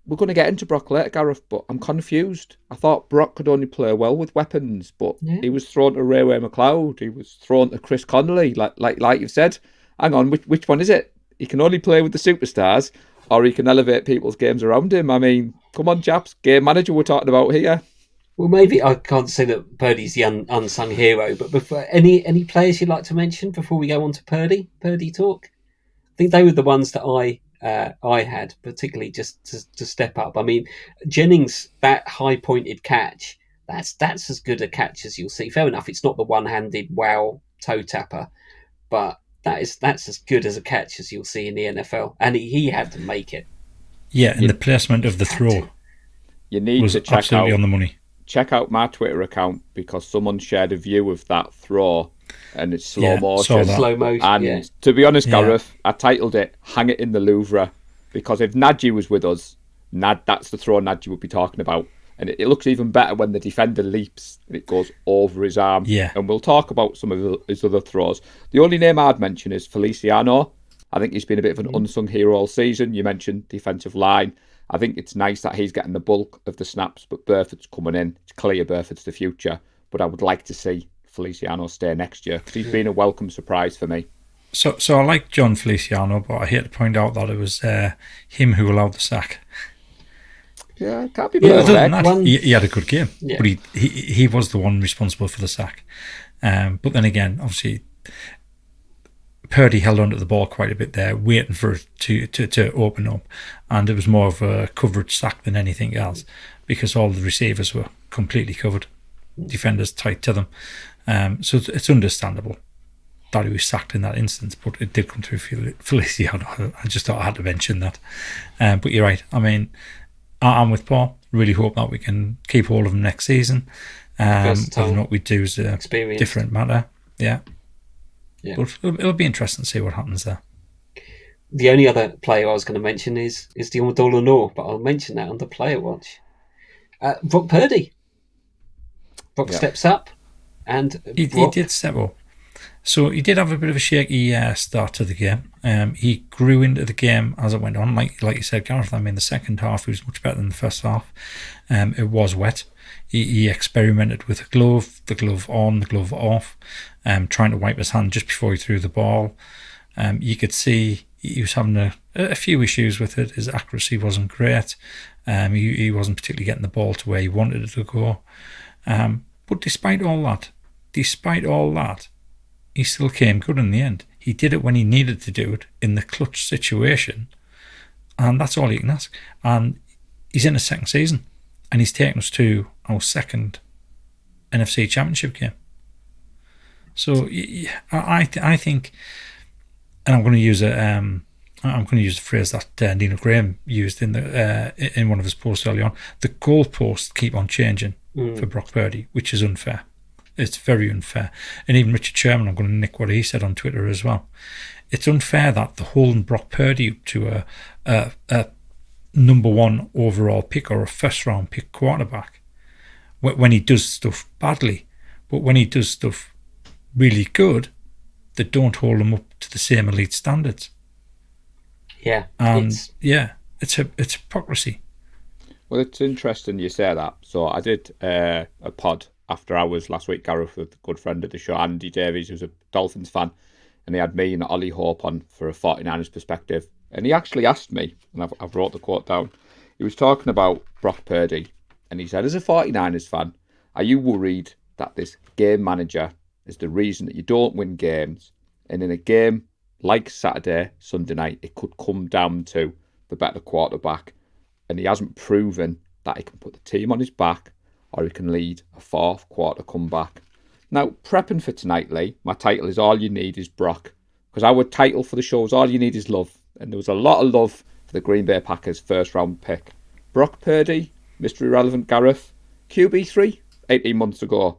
we're going to get into Brock later, Gareth, but I'm confused. I thought Brock could only play well with weapons, but he was thrown to Ray-Way McLeod. He was thrown to Chris Connolly, like you've said. Hang on, which one is it? He can only play with the superstars, or he can elevate people's games around him. I mean, come on, chaps. Game manager we're talking about here. Well, maybe I can't say that Purdy's the unsung hero, but before any players you'd like to mention before we go on to Purdy talk? I think they were the ones that I had, particularly just to step up. I mean, Jennings, that high-pointed catch, that's as good a catch as you'll see. Fair enough, it's not the one-handed wow toe tapper, but that's as good as a catch as you'll see in the NFL, and he had to make it. Yeah, and the placement of the throw you need was to check absolutely out, on the money. Check out my Twitter account because someone shared a view of that throw, and it's slow motion. Slow motion. And to be honest, Gareth, I titled it "Hang It in the Louvre" because if Nadji was with us, that's the throw Nadji would be talking about. And it looks even better when the defender leaps and it goes over his arm. Yeah. And we'll talk about some of his other throws. The only name I'd mention is Feliciano. I think he's been a bit of an unsung hero all season. You mentioned defensive line. I think it's nice that he's getting the bulk of the snaps, but Burford's coming in. It's clear Burford's the future. But I would like to see Feliciano stay next year because he's been a welcome surprise for me. So I like John Feliciano, but I hate to point out that it was him who allowed the sack. Yeah, can't be perfect. Other than that, he had a good game, Yeah. but he was the one responsible for the sack. But then again, obviously, Purdy held onto the ball quite a bit there, waiting for it to open up, and it was more of a coverage sack than anything else because all the receivers were completely covered, defenders tight to them. So it's understandable that he was sacked in that instance, but it did come through Feliciano. I just thought I had to mention that. But you're right. I mean, I'm with Paul. Really hope that we can keep all of them next season. Whether or not we do is a different matter. Yeah. But it'll be interesting to see what happens there. The only other player I was going to mention is Diomedolo Noor, but I'll mention that under Player Watch. Brock Purdy. Brock steps up, and he did step up. So he did have a bit of a shaky start to the game. He grew into the game as it went on. Like you said, Gareth, I mean, the second half he was much better than the first half. It was wet. He experimented with the glove on, the glove off, trying to wipe his hand just before he threw the ball. You could see he was having a few issues with it. His accuracy wasn't great. He wasn't particularly getting the ball to where he wanted it to go. But despite all that, he still came good in the end. He did it when he needed to do it in the clutch situation. And that's all you can ask. And he's in his second season. And he's taken us to our second NFC Championship game. So I think, and I'm going to use a phrase that Nino Graham used in one of his posts early on. The goalposts keep on changing for Brock Purdy, which is unfair. It's very unfair. And even Richard Sherman, I'm going to nick what he said on Twitter as well. It's unfair that they're holding Brock Purdy up to a number one overall pick or a first round pick quarterback when he does stuff badly. But when he does stuff really good, they don't hold him up to the same elite standards. Yeah, And it's hypocrisy. Well, it's interesting you say that. So I did a pod after hours last week, Gareth, with a good friend of the show, Andy Davies, who's a Dolphins fan, and he had me and Ollie Hope on for a 49ers perspective. And he actually asked me, and I've wrote the quote down, he was talking about Brock Purdy, and he said, as a 49ers fan, are you worried that this game manager is the reason that you don't win games? And in a game like Saturday, Sunday night, it could come down to the better quarterback. And he hasn't proven that he can put the team on his back or he can lead a fourth quarter comeback. Now, prepping for tonight, Lee, my title is All You Need Is Brock. Because our title for the show is All You Need Is Love. And there was a lot of love for the Green Bay Packers first round pick. Brock Purdy, Mr. Irrelevant Gareth, QB3, 18 months ago.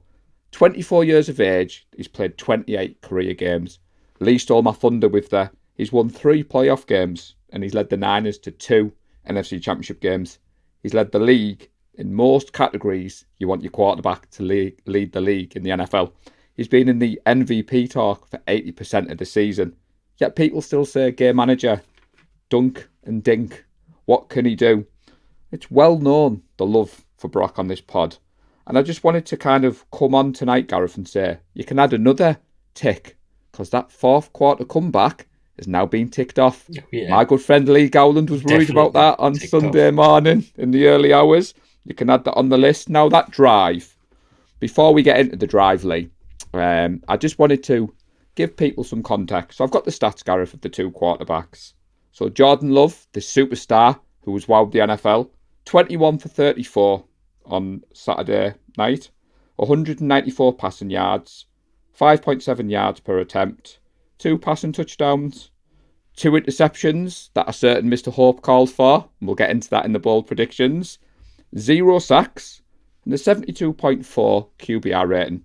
24 years of age, he's played 28 career games. Lee stole my thunder with the, he's won 3 playoff games and he's led the Niners to 2 NFC Championship games. He's led the league in most categories. You want your quarterback to lead the league in the NFL. He's been in the MVP talk for 80% of the season. Yet people still say game manager, dunk and dink. What can he do? It's well known, the love for Brock on this pod. And I just wanted to kind of come on tonight, Gareth, and say, you can add another tick, because that fourth quarter comeback has now been ticked off. Yeah. My good friend Lee Gowland was worried about that on Sunday morning in the early hours. You can add that on the list. Now that drive, before we get into the drive, Lee, I just wanted to give people some context. So I've got the stats, Gareth, of the 2 quarterbacks. So Jordan Love, the superstar who was wowed the NFL, 21 for 34 on Saturday night, 194 passing yards, 5.7 yards per attempt, 2 passing touchdowns, 2 interceptions that a certain Mr. Hope called for, and we'll get into that in the bold predictions, 0 sacks, and a 72.4 QBR rating.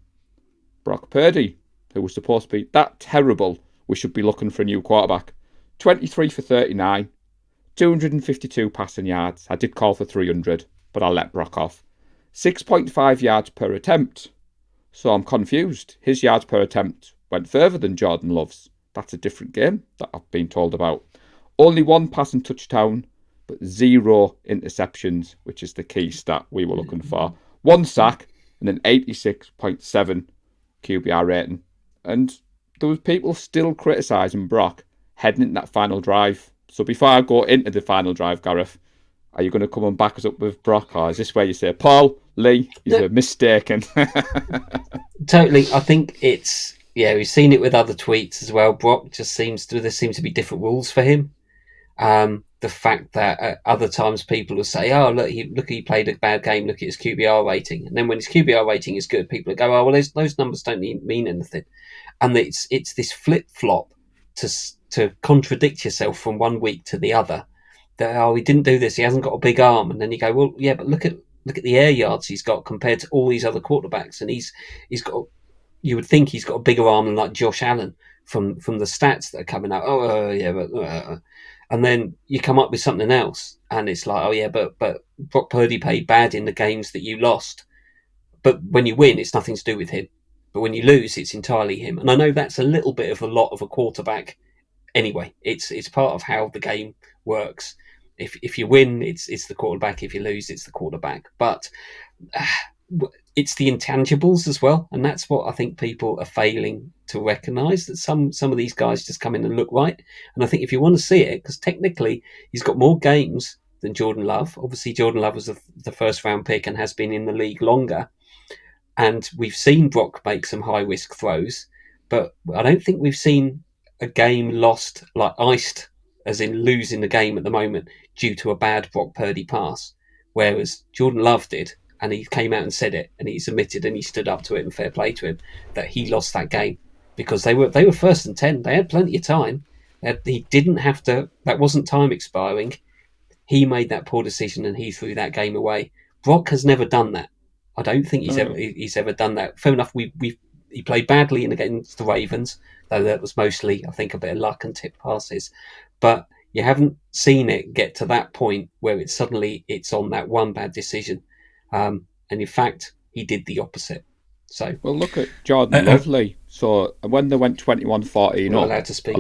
Brock Purdy, who was supposed to be that terrible, we should be looking for a new quarterback, 23 for 39, 252 passing yards. I did call for 300, but I'll let Brock off. 6.5 yards per attempt. So I'm confused. His yards per attempt went further than Jordan Love's. That's a different game that I've been told about. Only 1 passing touchdown, but 0 interceptions, which is the key stat we were looking for. 1 sack and an 86.7 QBR rating. And there was people still criticising Brock heading into that final drive. So before I go into the final drive, Gareth, are you going to come and back us up with Brock, or is this where you say, Paul, Lee, you're mistaken? Totally. I think it's, we've seen it with other tweets as well. Brock just there seems to be different rules for him. The fact that at other times people will say, oh, look, he played a bad game, look at his QBR rating. And then when his QBR rating is good, people will go, oh, well, those numbers don't mean anything. And it's this flip-flop to contradict yourself from one week to the other. That, he didn't do this, he hasn't got a big arm. And then you go, well, yeah, but look at the air yards he's got compared to all these other quarterbacks. And he's got, you would think he's got a bigger arm than like Josh Allen from the stats that are coming out. And then you come up with something else, and it's like, but Brock Purdy played bad in the games that you lost. But when you win, it's nothing to do with him. But when you lose, it's entirely him. And I know that's a little bit of a lot of a quarterback. Anyway, it's part of how the game works. If you win, it's the quarterback. If you lose, it's the quarterback. But it's the intangibles as well, and that's what I think people are failing to recognise, that some of these guys just come in and look right. And I think if you want to see it, because technically he's got more games than Jordan Love. Obviously, Jordan Love was the first round pick and has been in the league longer. And we've seen Brock make some high risk throws, but I don't think we've seen a game lost, like iced, as in losing the game at the moment due to a bad Brock Purdy pass. Whereas Jordan Love did, and he came out and said it, and he's admitted, and he stood up to it, and fair play to him, that he lost that game because they were 1st and 10. They had plenty of time. He didn't have to. That wasn't time expiring. He made that poor decision, and he threw that game away. Brock has never done that. I don't think he's ever done that. Fair enough. He played badly against the Ravens, though that was mostly, I think, a bit of luck and tip passes. But you haven't seen it get to that point where it's on that one bad decision. And in fact, he did the opposite. So Well, look at Jordan Lovely. So when they went 21-14 not up, allowed to speak.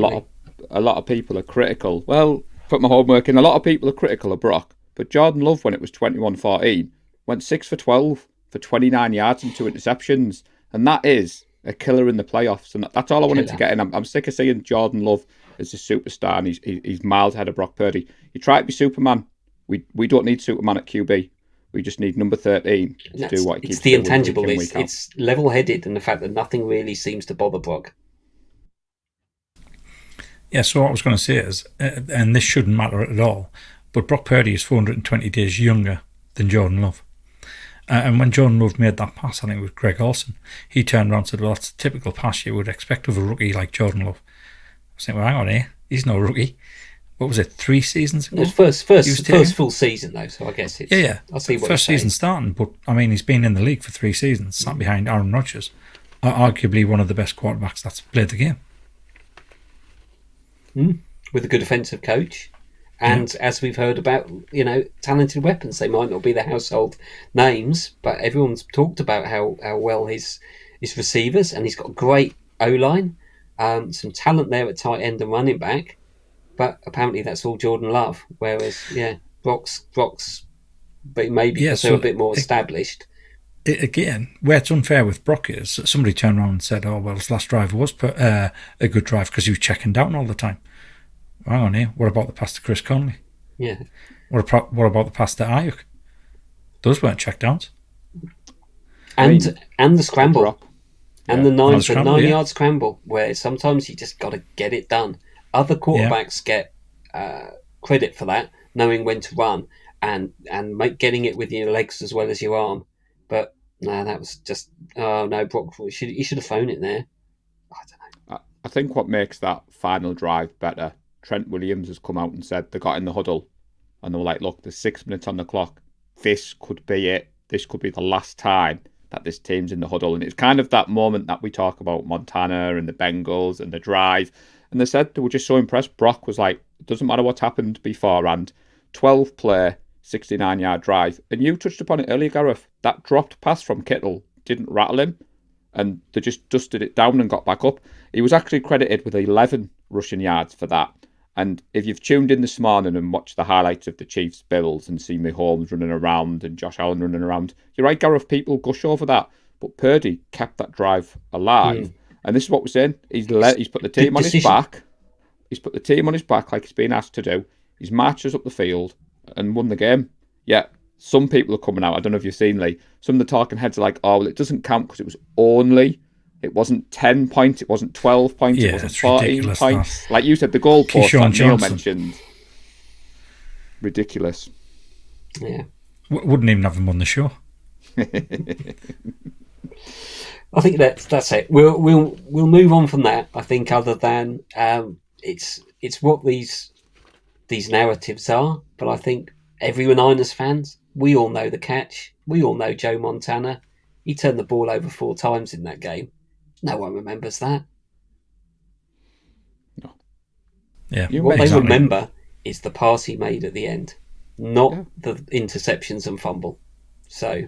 a lot of people are critical. Well, put my homework in. A lot of people are critical of Brock, but Jordan Love, when it was 21-14, went 6 for 12 for 29 yards and 2 interceptions, and that is a killer in the playoffs. And that's all I wanted to get in. I'm sick of seeing Jordan Love as a superstar, and he's miles ahead of Brock Purdy. You try to be Superman. We don't need Superman at QB. We just need number 13 to do what he keeps doing. It's the intangible. It's level-headed, and the fact that nothing really seems to bother Brock. Yeah, so what I was going to say is, and this shouldn't matter at all, but Brock Purdy is 420 days younger than Jordan Love. And when Jordan Love made that pass, I think it was Greg Olsen, he turned around and said, well, that's a typical pass you would expect of a rookie like Jordan Love. I was saying, well, hang on here, he's no rookie. What was it, 3 seasons ago? It was first full season, though, so I guess it's... Yeah. I'll see what first season starting, but, I mean, he's been in the league for 3 seasons, sat behind Aaron Rodgers, arguably one of the best quarterbacks that's played the game. With a good offensive coach. And as we've heard about, talented weapons. They might not be the household names, but everyone's talked about how well his receivers, and he's got a great O-line, some talent there at tight end and running back. But apparently that's all Jordan Love. Whereas, Brock's but maybe because they're a bit more established. Again, where it's unfair with Brock is somebody turned around and said, oh, well, his last drive was a good drive because he was checking down all the time. Hang on here, what about the pass to Chris Conley? Yeah. What about the pass to Ayuk? Those weren't checkdowns. And the scramble. And the 9-yard scramble, where sometimes you just got to get it done. Other quarterbacks get credit for that, knowing when to run and getting it with your legs as well as your arm. But no, that was just Brock. He should have thrown it there. I don't know. I think what makes that final drive better, Trent Williams has come out and said they got in the huddle and they were like, look, there's 6 minutes on the clock. This could be it. This could be the last time that this team's in the huddle. And it's kind of that moment that we talk about Montana and the Bengals and the drive. And they said they were just so impressed. Brock was like, it doesn't matter what's happened beforehand. 12-play, 69-yard drive. And you touched upon it earlier, Gareth. That dropped pass from Kittle didn't rattle him. And they just dusted it down and got back up. He was actually credited with 11 rushing yards for that. And if you've tuned in this morning and watched the highlights of the Chiefs Bills and see Mahomes running around and Josh Allen running around, you're right, Gareth, people gush over that. But Purdy kept that drive alive. And this is what we're saying. He's put the team on his back. He's put the team on his back like he's been asked to do. He's marched us up the field and won the game. Yeah, some people are coming out. I don't know if you've seen, Lee. Some of the talking heads are like, oh, well, it doesn't count because it wasn't 10 points, it wasn't 12 points, it wasn't 14 points. Like you said, the goalpost that Neil mentioned. Ridiculous. Yeah. Wouldn't even have him on the show. I think that's it. We'll move on from that. I think other than it's what these narratives are. But I think everyone Niners fans, we all know the catch. We all know Joe Montana. He turned the ball over 4 times in that game. No one remembers that. No. Yeah. What they remember is the pass he made at the end, not the interceptions and fumble. So,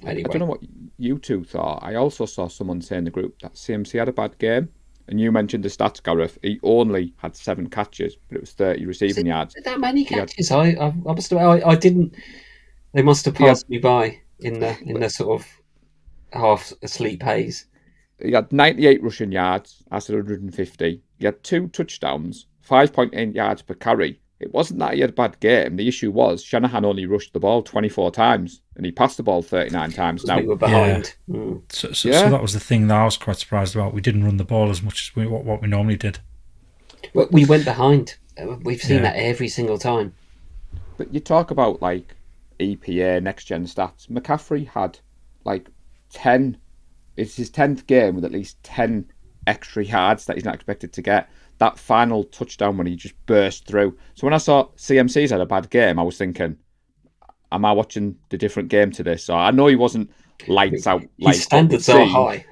anyway. I don't know what you two thought. I also saw someone say in the group that CMC had a bad game. And you mentioned the stats, Gareth. He only had 7 catches, but it was 30 receiving yards. That many catches? I must have. I didn't. They must have passed me by in the sort of half asleep haze. He had 98 rushing yards, I said 150. He had 2 touchdowns, 5.8 yards per carry. It wasn't that he had a bad game. The issue was Shanahan only rushed the ball 24 times and he passed the ball 39 times. Now we were behind. Yeah. So that was the thing that I was quite surprised about. We didn't run the ball as much as what we normally did. We went behind. We've seen that every single time. But you talk about like EPA, next gen stats. McCaffrey had like 10. It's his 10th game with at least 10 extra yards that he's not expected to get. That final touchdown when he just burst through. So when I saw CMC's had a bad game, I was thinking, am I watching the different game to this? So I know he wasn't lights out. His standards are high.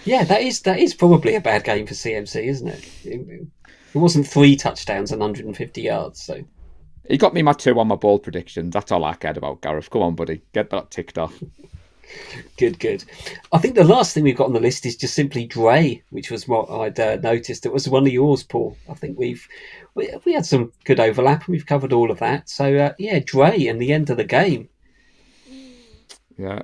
Yeah, that is probably a bad game for CMC, isn't it? It wasn't 3 touchdowns and 150 yards. So He got me my 2 on my bold predictions. That's all I cared about, Gareth. Come on, buddy. Get that ticked off. Good. I think the last thing we've got on the list is just simply Dre, which was what I'd noticed. It was one of yours, Paul. I think we had some good overlap, and we've covered all of that. So, Dre and the end of the game. Yeah.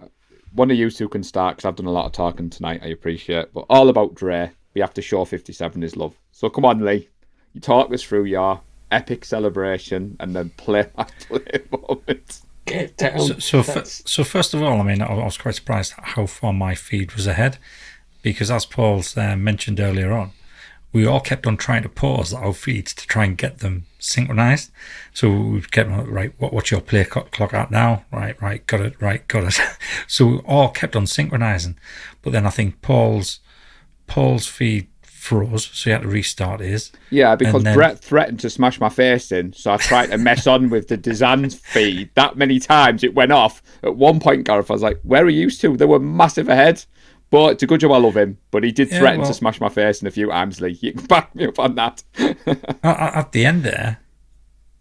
One of you two can start, because I've done a lot of talking tonight, I appreciate. But all about Dre, we have to show 57 his love. So come on, Lee. You talk us through your epic celebration and then play moment. Get down. So first of all, I mean, I was quite surprised how far my feed was ahead, because as Paul's mentioned earlier on, we all kept on trying to pause our feeds to try and get them synchronized. So we kept on, right, what's your play clock at now? Right, got it. So we all kept on synchronizing. But then I think Paul's feed froze, so he had to restart his. Yeah, because Brett threatened to smash my face in, so I tried to mess on with the Dizan's feed that many times it went off. At one point, Gareth, I was like, where are you two? They were massive ahead. But it's a good job I love him. But he did threaten to smash my face in a few times, Lee. You can back me up on that. At the end there,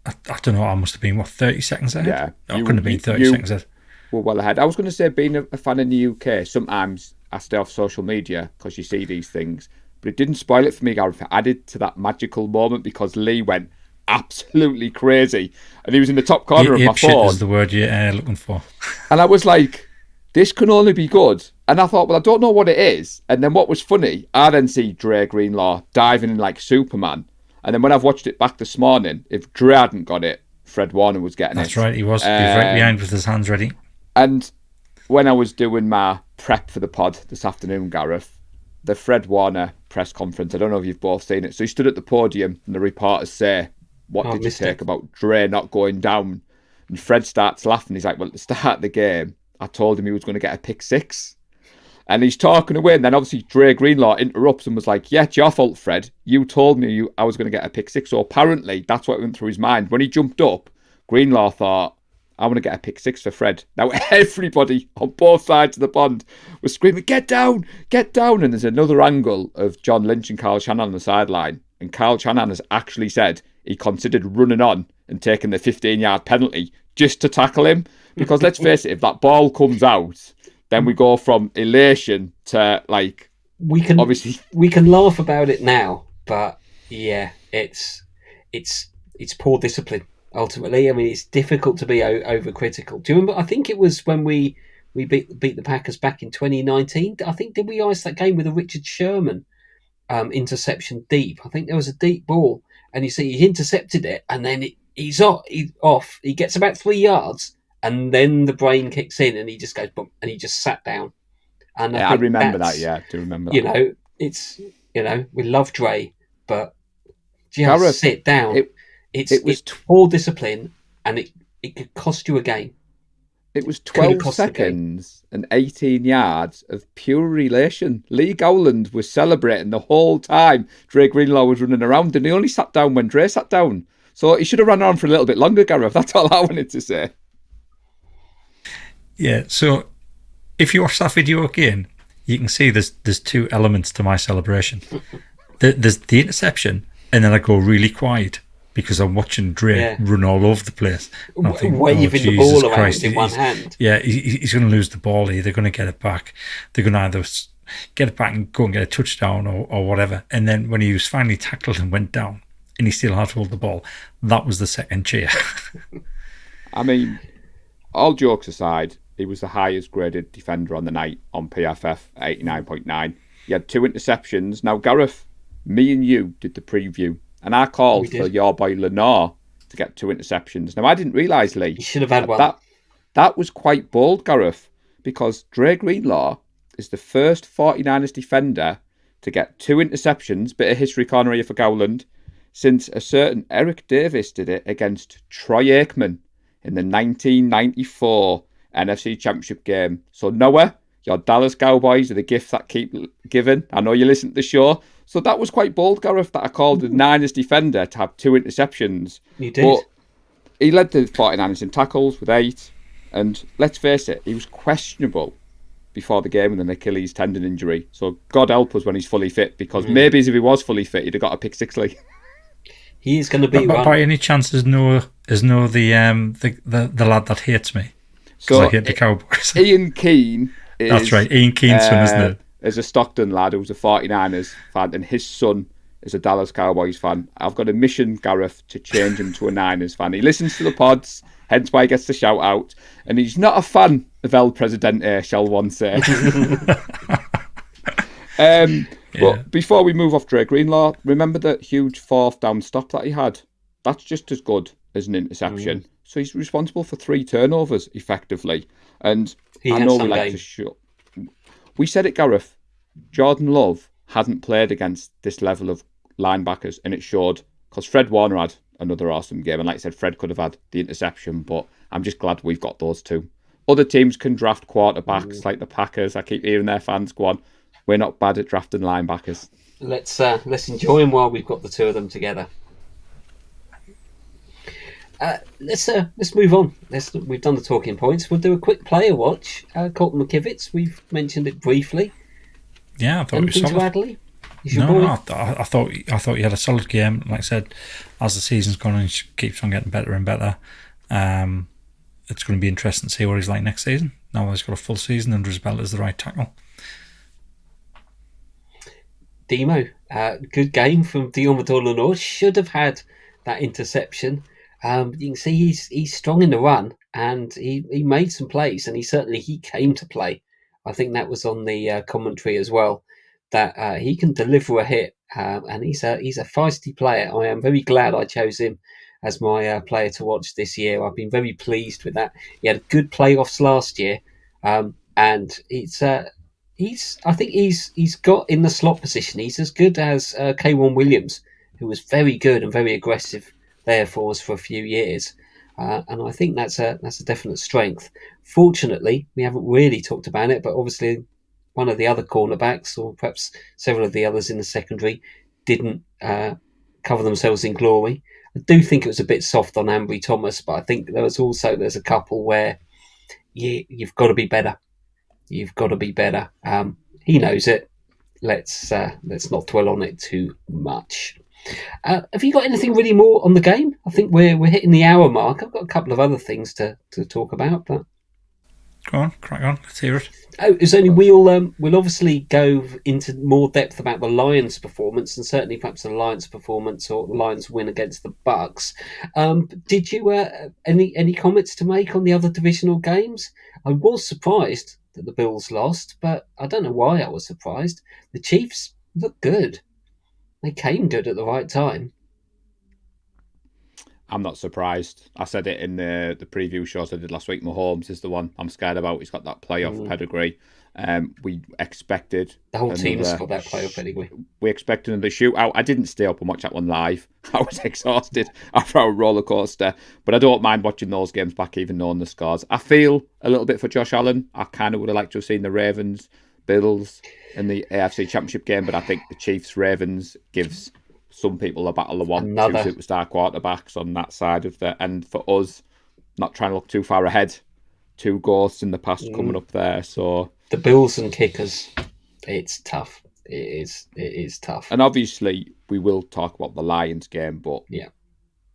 I don't know, I must have been, 30 seconds ahead? Yeah. No, it couldn't have been 30 seconds ahead. Well ahead. I was going to say, being a fan in the UK, sometimes I stay off social media because you see these things. But it didn't spoil it for me, Gareth. It added to that magical moment because Lee went absolutely crazy. And he was in the top corner of my phone. Is the word you're looking for. And I was like, this can only be good. And I thought, well, I don't know what it is. And then what was funny, I then see Dre Greenlaw diving in like Superman. And then when I've watched it back this morning, if Dre hadn't got it, Fred Warner was getting it. That's right, he was. He was right behind with his hands ready. And when I was doing my prep for the pod this afternoon, Gareth, the Fred Warner press conference, I don't know if you've both seen it. So he stood at the podium and the reporters say, what did you take about Dre not going down? And Fred starts laughing. He's like, well, at the start of the game, I told him he was going to get a pick six. And he's talking away. And then obviously Dre Greenlaw interrupts and was like, yeah, it's your fault, Fred. You told me I was going to get a pick six. So apparently that's what went through his mind. When he jumped up, Greenlaw thought, I want to get a pick six for Fred. Now everybody on both sides of the pond was screaming, get down, get down. And there's another angle of John Lynch and Carl Shannon on the sideline. And Carl Shannon has actually said he considered running on and taking the 15-yard penalty just to tackle him. Because let's face it, if that ball comes out, then we go from elation to like we can laugh about it now, but yeah, it's poor discipline. Ultimately, I mean, it's difficult to be overcritical. Do you remember? I think it was when we beat the Packers back in 2019. I think did we ice that game with a Richard Sherman interception deep? I think there was a deep ball, and you see he intercepted it, and then he's off. He gets about 3 yards. And then the brain kicks in, and he just goes boom, and he just sat down. And yeah, I remember that. Yeah, I do remember that. It's we love Dre, but just Gareth, sit down. It's poor discipline, and it could cost you a game. It was 12 seconds and 18 yards of pure elation. Lee Gowland was celebrating the whole time. Dre Greenlaw was running around, and he only sat down when Dre sat down. So he should have run around for a little bit longer, Gareth. That's all I wanted to say. Yeah, so if you watch that video again, you can see there's two elements to my celebration. There's the interception, and then I go really quiet because I'm watching Dre run all over the place. Waving the ball around in one hand. Yeah, he's going to lose the ball here. They're going to get it back. They're going to either get it back and go and get a touchdown or whatever. And then when he was finally tackled and went down, and he still had to hold the ball, that was the second cheer. I mean, all jokes aside, he was the highest graded defender on the night on PFF at 89.9. He had 2 interceptions. Now, Gareth, me and you did the preview, and I called for your boy Lenore to get 2 interceptions. Now, I didn't realise, Lee. He should have had one. That was quite bold, Gareth, because Dre Greenlaw is the first 49ers defender to get 2 interceptions, bit of history corner here for Gowland, since a certain Eric Davis did it against Troy Aikman in the 1994 NFC Championship game. So Noah, your Dallas Cowboys are the gift that keep giving. I know you listen to the show. So that was quite bold, Gareth, that I called the Niners defender to have 2 interceptions. You did. But he led the 49ers in tackles with 8. And let's face it, he was questionable before the game with an Achilles tendon injury. So God help us when he's fully fit, because maybe if he was fully fit, he'd have got a pick 6. He is going to be But one. by any chance, is no the lad that hates me? Because I hate the Cowboys. Ian Keane is... That's right, Ian Keane's son, isn't it? Is a Stockton lad who's a 49ers fan, and his son is a Dallas Cowboys fan. I've got a mission, Gareth, to change him to a Niners fan. He listens to the pods, hence why he gets the shout out, and he's not a fan of El Presidente, shall one say. But before we move off Dre Greenlaw, remember that huge 4th down stop that he had? That's just as good as an interception. So he's responsible for 3 turnovers, effectively. And I know we like to show... We said it, Gareth. Jordan Love hadn't played against this level of linebackers, and it showed, because Fred Warner had another awesome game. And like I said, Fred could have had the interception, but I'm just glad we've got those 2. Other teams can draft quarterbacks, like the Packers. I keep hearing their fans go on, we're not bad at drafting linebackers. Let's enjoy them while we've got the 2 of them together. Let's move on. We've done the talking points. We'll do a quick player watch. Colton McKivitz, we've mentioned it briefly. Yeah, I thought it was Anything solid. to add, Lee? I thought he had a solid game. Like I said, as the season's gone on, he keeps on getting better and better. It's going to be interesting to see what he's like next season. Now he's got a full season under his belt as the right tackle. Demo, good game from Diomedor Lenoir. Should have had that interception. You can see he's strong in the run, and he made some plays, and he came to play. I think that was on the commentary as well, that he can deliver a hit, and he's a feisty player. I am very glad I chose him as my player to watch this year. I've been very pleased with that. He had good playoffs last year, and I think he's got in the slot position. He's as good as K'Wan Williams, who was very good and very aggressive there for us for a few years. And I think that's a definite strength. Fortunately, we haven't really talked about it, but obviously one of the other cornerbacks, or perhaps several of the others in the secondary, didn't cover themselves in glory. I do think it was a bit soft on Ambry Thomas, but I think there's a couple where you've got to be better. You've got to be better. He knows it. Let's not dwell on it too much. Have you got anything really more on the game? I think we're hitting the hour mark. I've got a couple of other things to talk about, but Go on, crack on. Let's hear it. oh, it's only we'll obviously go into more depth about the Lions' performance, and certainly perhaps the Lions' performance or the Lions' win against the Bucks. Did you any comments to make on the other divisional games? I was surprised that the Bills lost, but I don't know why I was surprised. The Chiefs looked good. They came good at the right time. I'm not surprised. I said it in the preview shows I did last week. Mahomes is the one I'm scared about. He's got that playoff pedigree. We expected... The whole team has got that playoff pedigree. We expected another shootout. I didn't stay up and watch that one live. I was exhausted after our roller coaster. But I don't mind watching those games back, even knowing the scores. I feel a little bit for Josh Allen. I kind of would have liked to have seen the Ravens, Bills in the AFC Championship game, but I think the Chiefs-Ravens gives some people a battle of one. Two superstar quarterbacks on that side of the... And for us, not trying to look too far ahead, 2 ghosts in the past coming up there, so... The Bills and kickers, it's tough. It is tough. And obviously, we will talk about the Lions game, but yeah,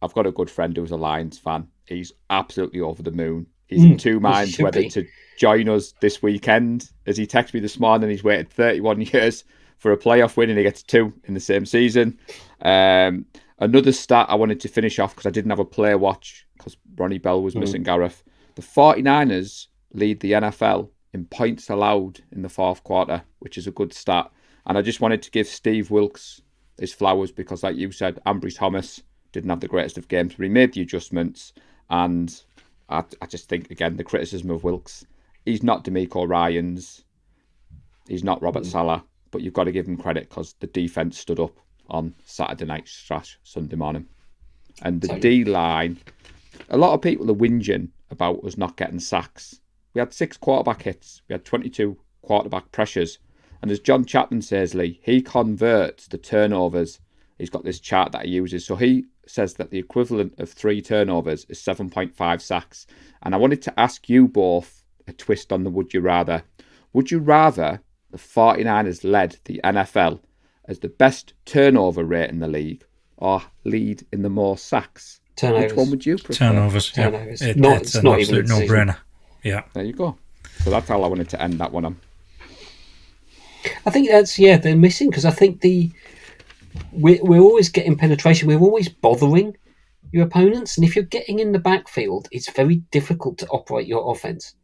I've got a good friend who's a Lions fan. He's absolutely over the moon. He's in 2 minds whether to join us this weekend. As he texted me this morning, he's waited 31 years for a playoff win and he gets 2 in the same season. Another stat I wanted to finish off because I didn't have a player watch because Ronnie Bell was missing, Gareth. The 49ers lead the NFL in points allowed in the 4th quarter, which is a good stat. And I just wanted to give Steve Wilkes his flowers because, like you said, Ambry Thomas didn't have the greatest of games, but he made the adjustments. And I just think, again, the criticism of Wilkes, he's not D'Amico Ryans, he's not Robert Saleh, but you've got to give him credit because the defence stood up on Saturday night / Sunday morning. And the D-line, a lot of people are whinging about us not getting sacks. We had 6 quarterback hits. We had 22 quarterback pressures. And as John Chapman says, Lee, he converts the turnovers. He's got this chart that he uses. So he says that the equivalent of 3 turnovers is 7.5 sacks. And I wanted to ask you both a twist on the would you rather. Would you rather the 49ers led the NFL as the best turnover rate in the league, or lead in the more sacks? Turnovers. Which one would you prefer? Turnovers. Yeah. Turnovers. It's It's an not even a absolute decision. no-brainer. Yeah. There you go. So that's how I wanted to end that one on. I think they're missing, because I think we're always getting penetration. We're always bothering your opponents, and if you're getting in the backfield, it's very difficult to operate your offense.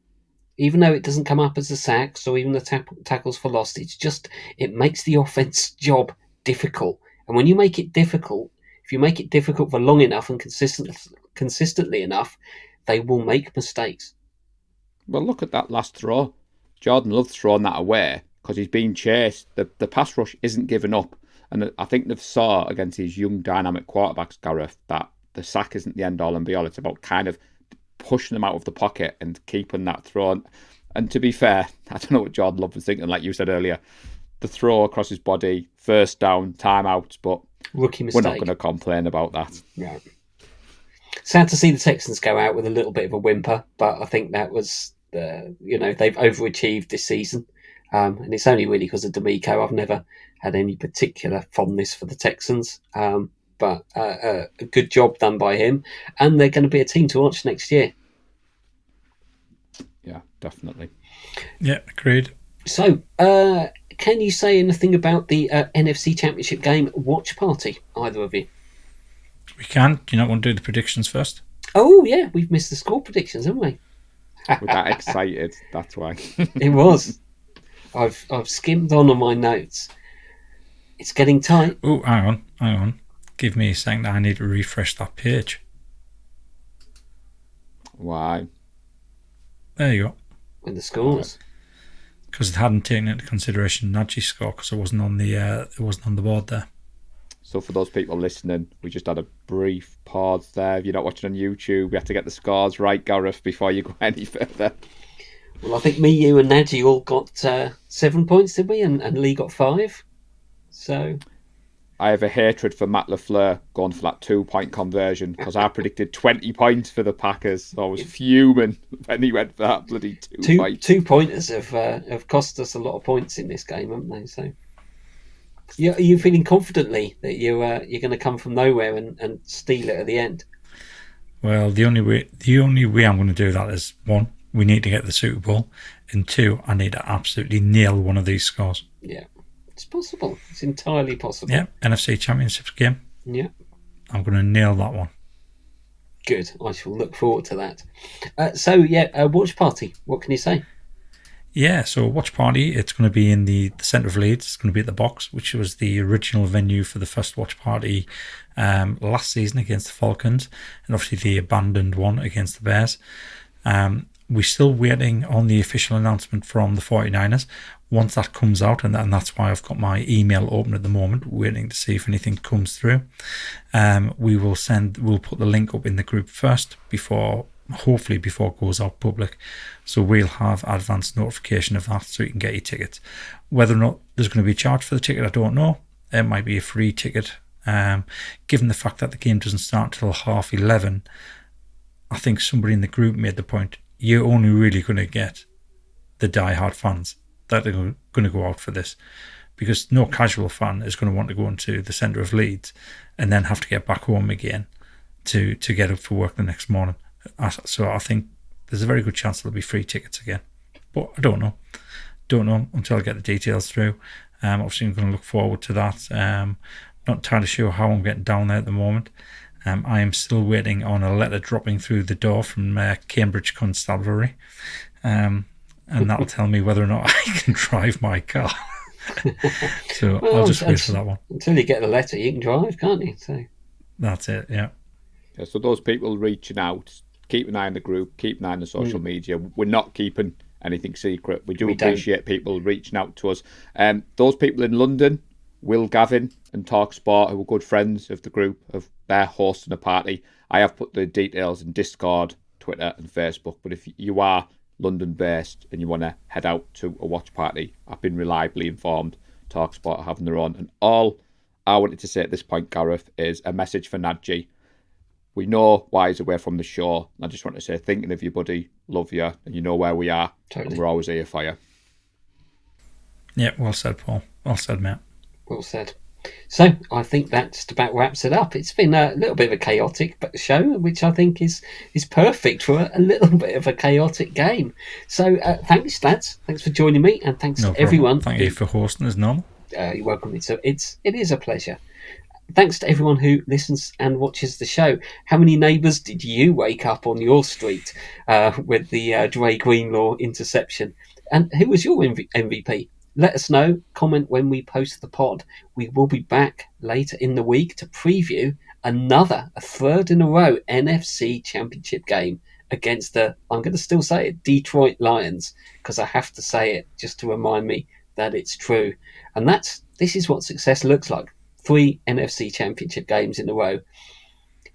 Even though it doesn't come up as the sacks or even the tackles for loss, it makes the offense job difficult. And when you make it difficult, if you make it difficult for long enough and consistently enough, they will make mistakes. Well, look at that last throw. Jordan Love's thrown that away because he's being chased. The pass rush isn't giving up. And I think they've saw against these young dynamic quarterbacks, Gareth, that the sack isn't the end all and be all. It's about kind of pushing them out of the pocket and keeping that throw. And to be fair, I don't know what Jordan Love was thinking, like you said earlier. The throw across his body, first down, timeout, but rookie mistake. We're not going to complain about that. Yeah. Sad to see the Texans go out with a little bit of a whimper, but I think that was, they've overachieved this season. And it's only really because of D'Amico. I've never had any particular fondness for the Texans. But a good job done by him. And they're going to be a team to watch next year. Yeah, definitely. Yeah, agreed. So, can you say anything about the NFC Championship game watch party, either of you? We can. Do you not want to do the predictions first? Oh, yeah, we've missed the score predictions, haven't we? We got excited, that's why. It was. I've skimmed on my notes. It's getting tight. Oh, hang on. Give me a second. I need to refresh that page. Why? There you go. With the scores. Because it hadn't taken into consideration Najee's score because it wasn't on the board there. So for those people listening, we just had a brief pause there. If you're not watching on YouTube, we have to get the scores right, Gareth, before you go any further. Well, I think me, you and Najee all got 7 points, did we? And Lee got 5. So I have a hatred for Matt LaFleur going for that 2-point conversion because I predicted 20 points for the Packers. So I was fuming when he went for that bloody 2 points. 2 pointers have cost us a lot of points in this game, haven't they? So are you feeling confidently that you're going to come from nowhere and steal it at the end? Well, the only way I'm going to do that is, 1, we need to get the Super Bowl, and 2, I need to absolutely nail one of these scores. Yeah. It's possible. It's entirely possible. Yeah, NFC Championship game. Yeah. I'm going to nail that one. Good. I shall look forward to that. Watch party. What can you say? Yeah, so watch party, it's going to be in the centre of Leeds. It's going to be at the Box, which was the original venue for the first watch party last season against the Falcons, and obviously the abandoned one against the Bears. We're still waiting on the official announcement from the 49ers. Once that comes out, and that's why I've got my email open at the moment, waiting to see if anything comes through. We'll put the link up in the group first, hopefully before it goes out public. So we'll have advance notification of that so you can get your tickets. Whether or not there's going to be a charge for the ticket, I don't know. It might be a free ticket. Given the fact that the game doesn't start until 11:30, I think somebody in the group made the point, you're only really going to get the die-hard fans that are going to go out for this, because no casual fan is going to want to go into the centre of Leeds and then have to get back home again to get up for work the next morning. So I think there's a very good chance there'll be free tickets again, but I don't know until I get the details through. Obviously I'm going to look forward to that. Not entirely sure how I'm getting down there at the moment. I am still waiting on a letter dropping through the door from Cambridge Constabulary, and that'll tell me whether or not I can drive my car. So I'll just wait for that one. Until you get the letter, you can drive, can't you? So that's it, yeah. So those people reaching out, keep an eye on the group, keep an eye on the social media. We're not keeping anything secret. We appreciate people reaching out to us. Those people in London, Will Gavin and TalkSport, who are good friends of the group, they're hosting a party. I have put the details in Discord, Twitter and Facebook, but if you are London based and you want to head out to a watch party, I've been reliably informed TalkSport are having their own. And all I wanted to say at this point, Gareth, is a message for Najee. We know why he's away from the show. I just want to say, thinking of you, buddy, love you, and you know where we are. Totally. And we're always here for you. Yeah, well said, Paul. Well said, Matt. Well said. So I think that just about wraps it up. It's been a little bit of a chaotic show, which I think is perfect for a little bit of a chaotic game. So thanks, lads. Thanks for joining me, and thanks No to problem. everyone. Thank you for hosting as normal. You're welcome. It is a pleasure. Thanks to everyone who listens and watches the show. How many neighbours did you wake up on your street with the Dre Greenlaw interception? And who was your MVP? Let us know. Comment when we post the pod. We will be back later in the week to preview a third in a row NFC Championship game against the, I'm going to still say it, Detroit Lions, because I have to say it just to remind me that it's true. And this is what success looks like. 3 NFC Championship games in a row.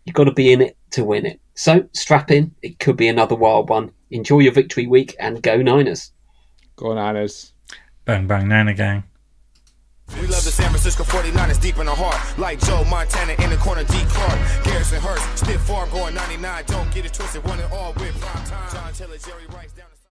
You've got to be in it to win it. So strap in. It could be another wild one. Enjoy your victory week and go Niners. Go Niners. Bang, bang, Niner gang. We love the San Francisco 49ers deep in the heart. Like Joe Montana in the corner, D. Clark. Gareth and Hurst, stiff farm going 99. Don't get it twisted, one and all with prime time. John Taylor, Jerry Rice down the